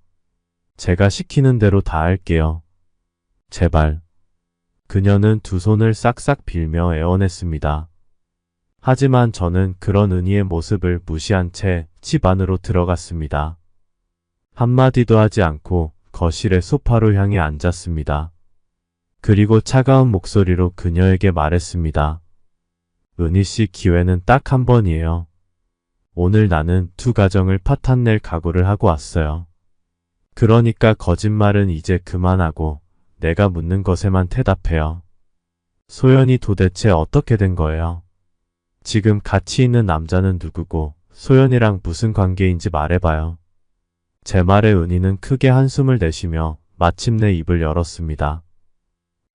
제가 시키는 대로 다 할게요. 제발. 그녀는 두 손을 싹싹 빌며 애원했습니다. 하지만 저는 그런 은희의 모습을 무시한 채 집 안으로 들어갔습니다. 한마디도 하지 않고 거실의 소파로 향해 앉았습니다. 그리고 차가운 목소리로 그녀에게 말했습니다. 은희 씨, 기회는 딱 한 번이에요. 오늘 나는 두 가정을 파탄낼 각오를 하고 왔어요. 그러니까 거짓말은 이제 그만하고 내가 묻는 것에만 대답해요. 소연이 도대체 어떻게 된 거예요? 지금 같이 있는 남자는 누구고 소연이랑 무슨 관계인지 말해봐요. 제 말에 은희는 크게 한숨을 내쉬며 마침내 입을 열었습니다.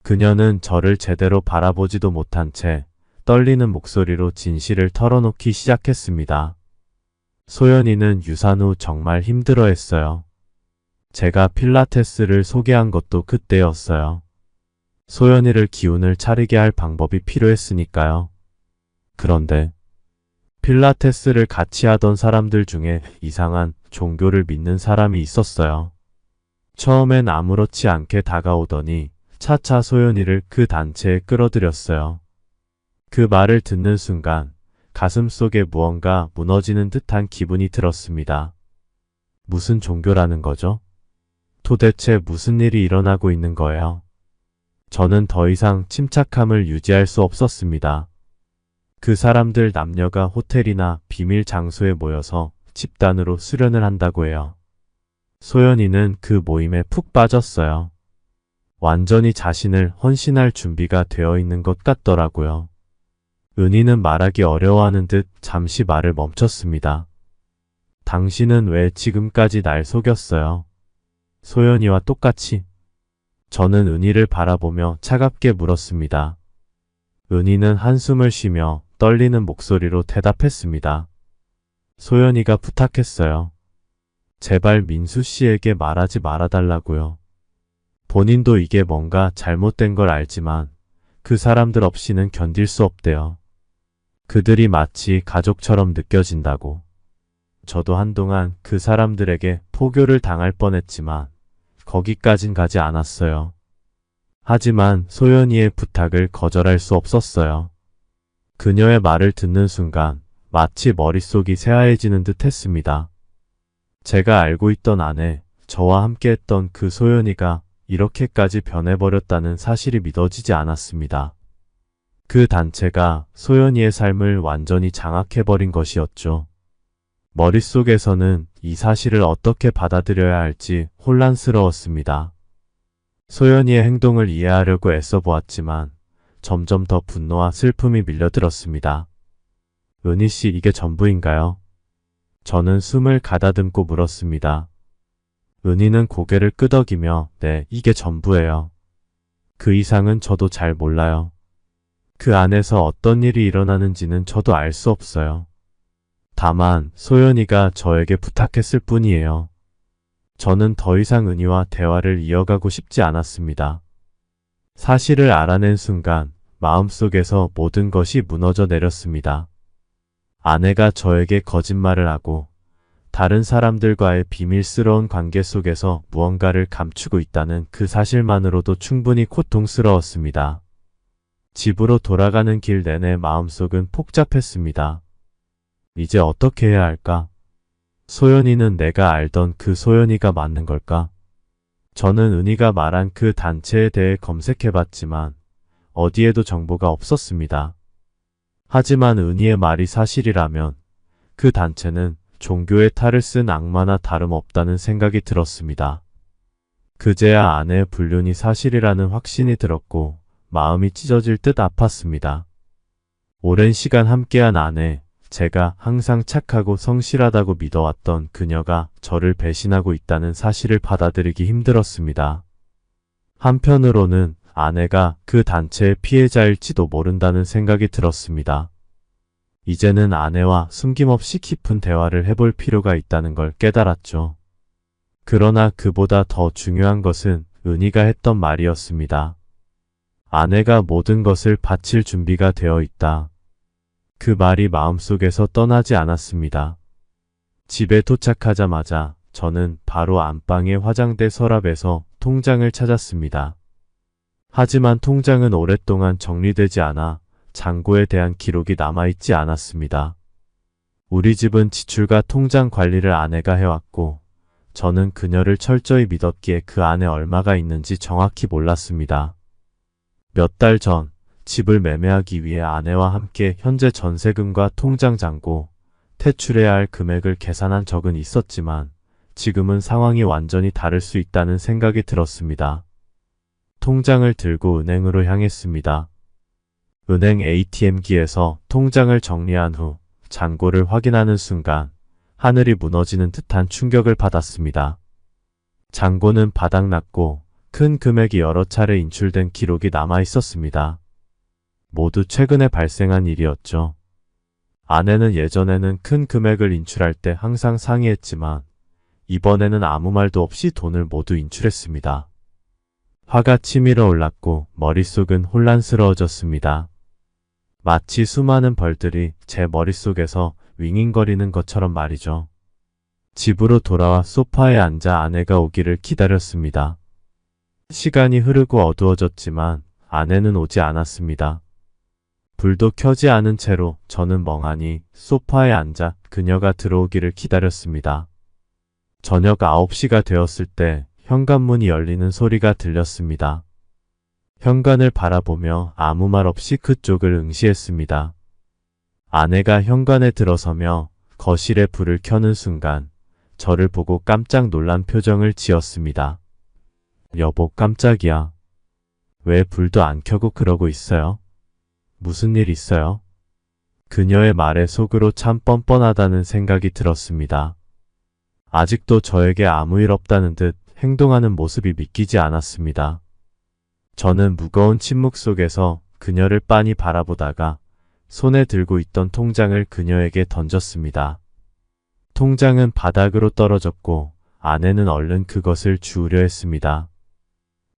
그녀는 저를 제대로 바라보지도 못한 채 떨리는 목소리로 진실을 털어놓기 시작했습니다. 소연이는 유산 후 정말 힘들어했어요. 제가 필라테스를 소개한 것도 그때였어요. 소연이를 기운을 차리게 할 방법이 필요했으니까요. 그런데 필라테스를 같이 하던 사람들 중에 이상한 종교를 믿는 사람이 있었어요. 처음엔 아무렇지 않게 다가오더니 차차 소연이를 그 단체에 끌어들였어요. 그 말을 듣는 순간 가슴속에 무언가 무너지는 듯한 기분이 들었습니다. 무슨 종교라는 거죠? 도대체 무슨 일이 일어나고 있는 거예요? 저는 더 이상 침착함을 유지할 수 없었습니다. 그 사람들 남녀가 호텔이나 비밀 장소에 모여서 집단으로 수련을 한다고 해요. 소연이는 그 모임에 푹 빠졌어요. 완전히 자신을 헌신할 준비가 되어 있는 것 같더라고요. 은희는 말하기 어려워하는 듯 잠시 말을 멈췄습니다. 당신은 왜 지금까지 날 속였어요? 소연이와 똑같이? 저는 은희를 바라보며 차갑게 물었습니다. 은희는 한숨을 쉬며 떨리는 목소리로 대답했습니다. 소연이가 부탁했어요. 제발 민수 씨에게 말하지 말아달라고요. 본인도 이게 뭔가 잘못된 걸 알지만 그 사람들 없이는 견딜 수 없대요. 그들이 마치 가족처럼 느껴진다고. 저도 한동안 그 사람들에게 포교를 당할 뻔했지만 거기까진 가지 않았어요. 하지만 소연이의 부탁을 거절할 수 없었어요. 그녀의 말을 듣는 순간 마치 머릿속이 새하얘지는 듯 했습니다. 제가 알고 있던 아내, 저와 함께 했던 그 소연이가 이렇게까지 변해버렸다는 사실이 믿어지지 않았습니다. 그 단체가 소연이의 삶을 완전히 장악해버린 것이었죠. 머릿속에서는 이 사실을 어떻게 받아들여야 할지 혼란스러웠습니다. 소연이의 행동을 이해하려고 애써 보았지만 점점 더 분노와 슬픔이 밀려들었습니다. 은희 씨, 이게 전부인가요? 저는 숨을 가다듬고 물었습니다. 은희는 고개를 끄덕이며 네, 이게 전부예요. 그 이상은 저도 잘 몰라요. 그 안에서 어떤 일이 일어나는지는 저도 알 수 없어요. 다만 소연이가 저에게 부탁했을 뿐이에요. 저는 더 이상 은희와 대화를 이어가고 싶지 않았습니다. 사실을 알아낸 순간 마음속에서 모든 것이 무너져 내렸습니다. 아내가 저에게 거짓말을 하고 다른 사람들과의 비밀스러운 관계 속에서 무언가를 감추고 있다는 그 사실만으로도 충분히 고통스러웠습니다. 집으로 돌아가는 길 내내 마음속은 복잡했습니다. 이제 어떻게 해야 할까? 소연이는 내가 알던 그 소연이가 맞는 걸까? 저는 은희가 말한 그 단체에 대해 검색해봤지만 어디에도 정보가 없었습니다. 하지만 은희의 말이 사실이라면 그 단체는 종교의 탈을 쓴 악마나 다름없다는 생각이 들었습니다. 그제야 아내의 불륜이 사실이라는 확신이 들었고 마음이 찢어질 듯 아팠습니다. 오랜 시간 함께한 아내, 제가 항상 착하고 성실하다고 믿어왔던 그녀가 저를 배신하고 있다는 사실을 받아들이기 힘들었습니다. 한편으로는 아내가 그 단체의 피해자일지도 모른다는 생각이 들었습니다. 이제는 아내와 숨김없이 깊은 대화를 해볼 필요가 있다는 걸 깨달았죠. 그러나 그보다 더 중요한 것은 은희가 했던 말이었습니다. 아내가 모든 것을 바칠 준비가 되어 있다. 그 말이 마음속에서 떠나지 않았습니다. 집에 도착하자마자 저는 바로 안방의 화장대 서랍에서 통장을 찾았습니다. 하지만 통장은 오랫동안 정리되지 않아 잔고에 대한 기록이 남아있지 않았습니다. 우리 집은 지출과 통장 관리를 아내가 해왔고 저는 그녀를 철저히 믿었기에 그 안에 얼마가 있는지 정확히 몰랐습니다. 몇 달 전 집을 매매하기 위해 아내와 함께 현재 전세금과 통장 잔고, 퇴출해야 할 금액을 계산한 적은 있었지만 지금은 상황이 완전히 다를 수 있다는 생각이 들었습니다. 통장을 들고 은행으로 향했습니다. 은행 ATM기에서 통장을 정리한 후 잔고를 확인하는 순간 하늘이 무너지는 듯한 충격을 받았습니다. 잔고는 바닥났고 큰 금액이 여러 차례 인출된 기록이 남아 있었습니다. 모두 최근에 발생한 일이었죠. 아내는 예전에는 큰 금액을 인출할 때 항상 상의했지만 이번에는 아무 말도 없이 돈을 모두 인출했습니다. 화가 치밀어 올랐고 머릿속은 혼란스러워졌습니다. 마치 수많은 벌들이 제 머릿속에서 윙윙거리는 것처럼 말이죠. 집으로 돌아와 소파에 앉아 아내가 오기를 기다렸습니다. 시간이 흐르고 어두워졌지만 아내는 오지 않았습니다. 불도 켜지 않은 채로 저는 멍하니 소파에 앉아 그녀가 들어오기를 기다렸습니다. 저녁 9시가 되었을 때 현관문이 열리는 소리가 들렸습니다. 현관을 바라보며 아무 말 없이 그쪽을 응시했습니다. 아내가 현관에 들어서며 거실에 불을 켜는 순간 저를 보고 깜짝 놀란 표정을 지었습니다. 여보, 깜짝이야. 왜 불도 안 켜고 그러고 있어요? 무슨 일 있어요? 그녀의 말에 속으로 참 뻔뻔하다는 생각이 들었습니다. 아직도 저에게 아무 일 없다는 듯 행동하는 모습이 믿기지 않았습니다. 저는 무거운 침묵 속에서 그녀를 빤히 바라보다가 손에 들고 있던 통장을 그녀에게 던졌습니다. 통장은 바닥으로 떨어졌고 아내는 얼른 그것을 주우려 했습니다.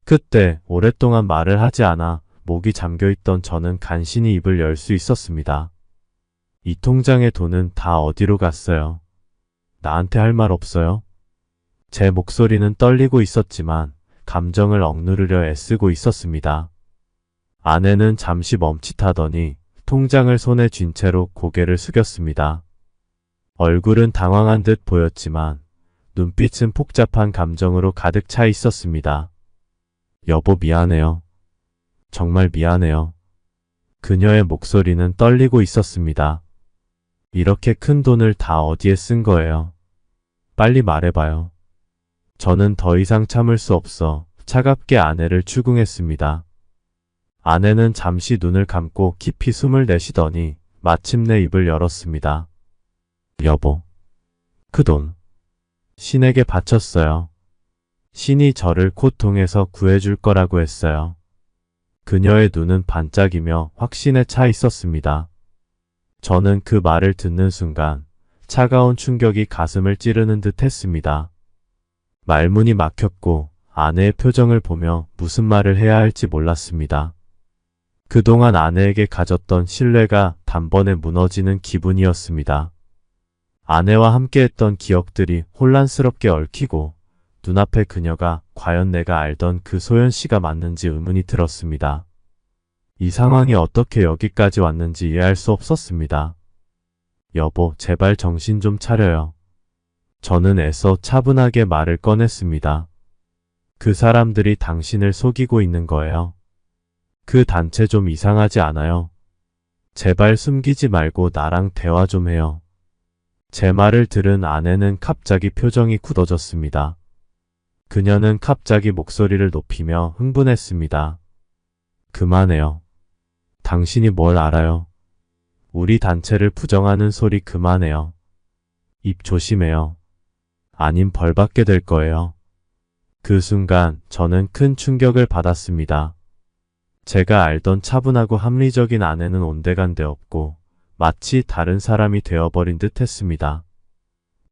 그때 오랫동안 말을 하지 않아 목이 잠겨있던 저는 간신히 입을 열 수 있었습니다. 이 통장의 돈은 다 어디로 갔어요? 나한테 할 말 없어요? 제 목소리는 떨리고 있었지만 감정을 억누르려 애쓰고 있었습니다. 아내는 잠시 멈칫하더니 통장을 손에 쥔 채로 고개를 숙였습니다. 얼굴은 당황한 듯 보였지만 눈빛은 복잡한 감정으로 가득 차 있었습니다. 여보, 미안해요. 정말 미안해요. 그녀의 목소리는 떨리고 있었습니다. 이렇게 큰 돈을 다 어디에 쓴 거예요? 빨리 말해봐요. 저는 더 이상 참을 수 없어 차갑게 아내를 추궁했습니다. 아내는 잠시 눈을 감고 깊이 숨을 내쉬더니 마침내 입을 열었습니다. 여보, 그 돈 신에게 바쳤어요. 신이 저를 고통에서 구해줄 거라고 했어요. 그녀의 눈은 반짝이며 확신에 차 있었습니다. 저는 그 말을 듣는 순간 차가운 충격이 가슴을 찌르는 듯 했습니다. 말문이 막혔고 아내의 표정을 보며 무슨 말을 해야 할지 몰랐습니다. 그동안 아내에게 가졌던 신뢰가 단번에 무너지는 기분이었습니다. 아내와 함께했던 기억들이 혼란스럽게 얽히고 눈앞에 그녀가 과연 내가 알던 그 소연 씨가 맞는지 의문이 들었습니다. 이 상황이 어떻게 여기까지 왔는지 이해할 수 없었습니다. 여보, 제발 정신 좀 차려요. 저는 애써 차분하게 말을 꺼냈습니다. 그 사람들이 당신을 속이고 있는 거예요. 그 단체 좀 이상하지 않아요? 제발 숨기지 말고 나랑 대화 좀 해요. 제 말을 들은 아내는 갑자기 표정이 굳어졌습니다. 그녀는 갑자기 목소리를 높이며 흥분했습니다. 그만해요. 당신이 뭘 알아요? 우리 단체를 부정하는 소리 그만해요. 입 조심해요. 아님 벌 받게 될 거예요. 그 순간 저는 큰 충격을 받았습니다. 제가 알던 차분하고 합리적인 아내는 온데간데 없고 마치 다른 사람이 되어버린 듯 했습니다.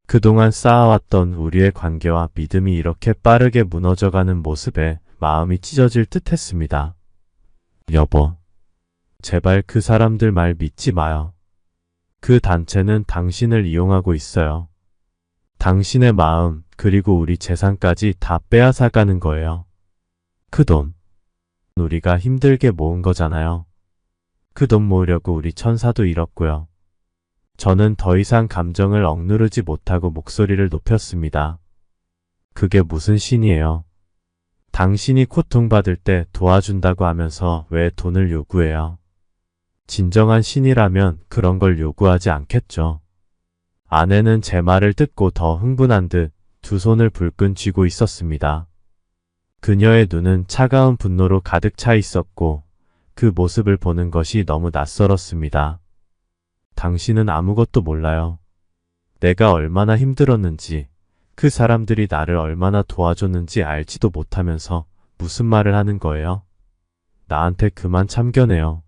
그동안 쌓아왔던 우리의 관계와 믿음이 이렇게 빠르게 무너져가는 모습에 마음이 찢어질 듯 했습니다. 여보, 제발 그 사람들 말 믿지 마요. 그 단체는 당신을 이용하고 있어요. 당신의 마음 그리고 우리 재산까지 다 빼앗아가는 거예요. 그 돈, 우리가 힘들게 모은 거잖아요. 그 돈 모으려고 우리 천사도 잃었고요. 저는 더 이상 감정을 억누르지 못하고 목소리를 높였습니다. 그게 무슨 신이에요? 당신이 고통받을 때 도와준다고 하면서 왜 돈을 요구해요? 진정한 신이라면 그런 걸 요구하지 않겠죠. 아내는 제 말을 듣고 더 흥분한 듯 두 손을 불끈 쥐고 있었습니다. 그녀의 눈은 차가운 분노로 가득 차 있었고 그 모습을 보는 것이 너무 낯설었습니다. 당신은 아무것도 몰라요. 내가 얼마나 힘들었는지, 그 사람들이 나를 얼마나 도와줬는지 알지도 못하면서 무슨 말을 하는 거예요? 나한테 그만 참견해요.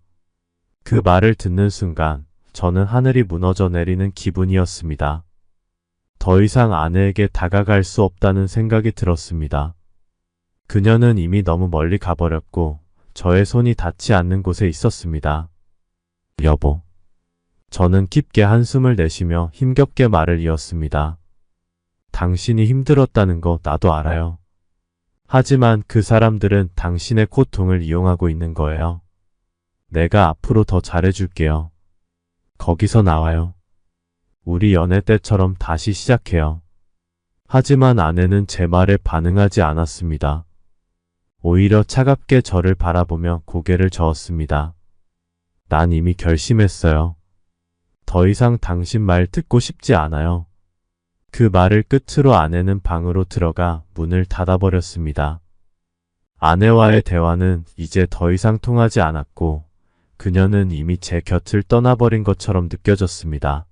그 말을 듣는 순간 저는 하늘이 무너져 내리는 기분이었습니다. 더 이상 아내에게 다가갈 수 없다는 생각이 들었습니다. 그녀는 이미 너무 멀리 가버렸고 저의 손이 닿지 않는 곳에 있었습니다. 여보. 저는 깊게 한숨을 내쉬며 힘겹게 말을 이었습니다. 당신이 힘들었다는 거 나도 알아요. 하지만 그 사람들은 당신의 고통을 이용하고 있는 거예요. 내가 앞으로 더 잘해줄게요. 거기서 나와요. 우리 연애 때처럼 다시 시작해요. 하지만 아내는 제 말에 반응하지 않았습니다. 오히려 차갑게 저를 바라보며 고개를 저었습니다. 난 이미 결심했어요. 더 이상 당신 말 듣고 싶지 않아요. 그 말을 끝으로 아내는 방으로 들어가 문을 닫아버렸습니다. 아내와의 대화는 이제 더 이상 통하지 않았고 그녀는 이미 제 곁을 떠나버린 것처럼 느껴졌습니다.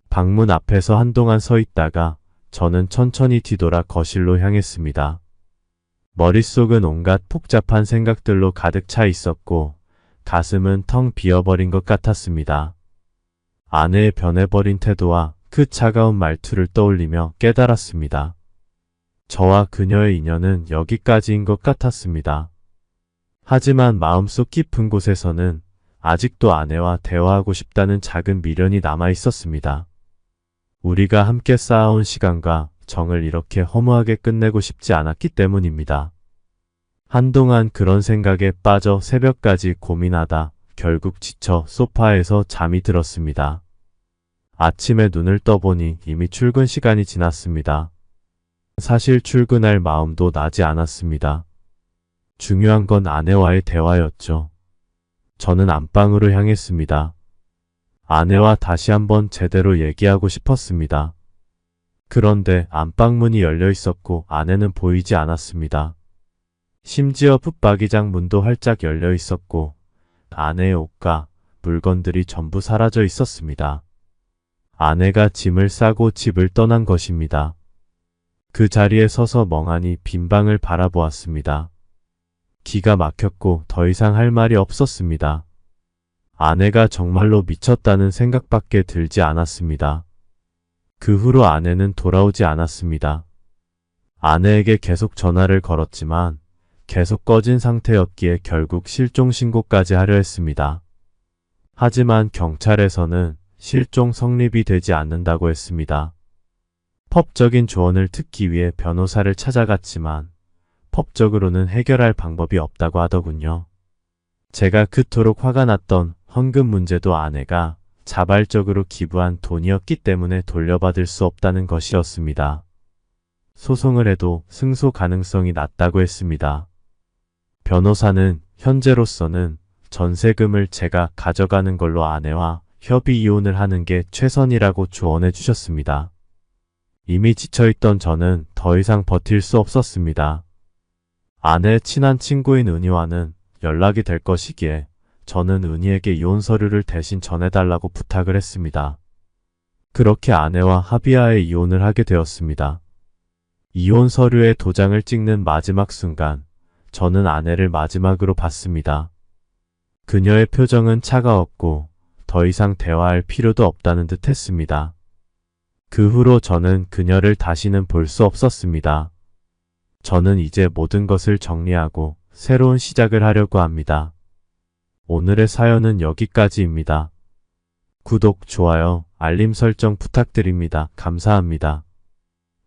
방문 앞에서 한동안 서 있다가 저는 천천히 뒤돌아 거실로 향했습니다. 머릿속은 온갖 복잡한 생각들로 가득 차 있었고 가슴은 텅 비어버린 것 같았습니다. 아내의 변해버린 태도와 그 차가운 말투를 떠올리며 깨달았습니다. 저와 그녀의 인연은 여기까지인 것 같았습니다. 하지만 마음속 깊은 곳에서는 아직도 아내와 대화하고 싶다는 작은 미련이 남아 있었습니다. 우리가 함께 쌓아온 시간과 정을 이렇게 허무하게 끝내고 싶지 않았기 때문입니다. 한동안 그런 생각에 빠져 새벽까지 고민하다 결국 지쳐 소파에서 잠이 들었습니다. 아침에 눈을 떠보니 이미 출근 시간이 지났습니다. 사실 출근할 마음도 나지 않았습니다. 중요한 건 아내와의 대화였죠. 저는 안방으로 향했습니다. 아내와 다시 한번 제대로 얘기하고 싶었습니다. 그런데 안방문이 열려 있었고 아내는 보이지 않았습니다. 심지어 붙박이장 문도 활짝 열려 있었고 아내의 옷과 물건들이 전부 사라져 있었습니다. 아내가 짐을 싸고 집을 떠난 것입니다. 그 자리에 서서 멍하니 빈 방을 바라보았습니다. 기가 막혔고 더 이상 할 말이 없었습니다. 아내가 정말로 미쳤다는 생각밖에 들지 않았습니다. 그 후로 아내는 돌아오지 않았습니다. 아내에게 계속 전화를 걸었지만 계속 꺼진 상태였기에 결국 실종 신고까지 하려 했습니다. 하지만 경찰에서는 실종 성립이 되지 않는다고 했습니다. 법적인 조언을 듣기 위해 변호사를 찾아갔지만 법적으로는 해결할 방법이 없다고 하더군요. 제가 그토록 화가 났던 헌금 문제도 아내가 자발적으로 기부한 돈이었기 때문에 돌려받을 수 없다는 것이었습니다. 소송을 해도 승소 가능성이 낮다고 했습니다. 변호사는 현재로서는 전세금을 제가 가져가는 걸로 아내와 협의 이혼을 하는 게 최선이라고 조언해 주셨습니다. 이미 지쳐있던 저는 더 이상 버틸 수 없었습니다. 아내의 친한 친구인 은희와는 연락이 될 것이기에 저는 은희에게 이혼 서류를 대신 전해달라고 부탁을 했습니다. 그렇게 아내와 합의하에 이혼을 하게 되었습니다. 이혼 서류에 도장을 찍는 마지막 순간, 저는 아내를 마지막으로 봤습니다. 그녀의 표정은 차가웠고 더 이상 대화할 필요도 없다는 듯 했습니다. 그 후로 저는 그녀를 다시는 볼 수 없었습니다. 저는 이제 모든 것을 정리하고 새로운 시작을 하려고 합니다. 오늘의 사연은 여기까지입니다. 구독, 좋아요, 알림 설정 부탁드립니다. 감사합니다.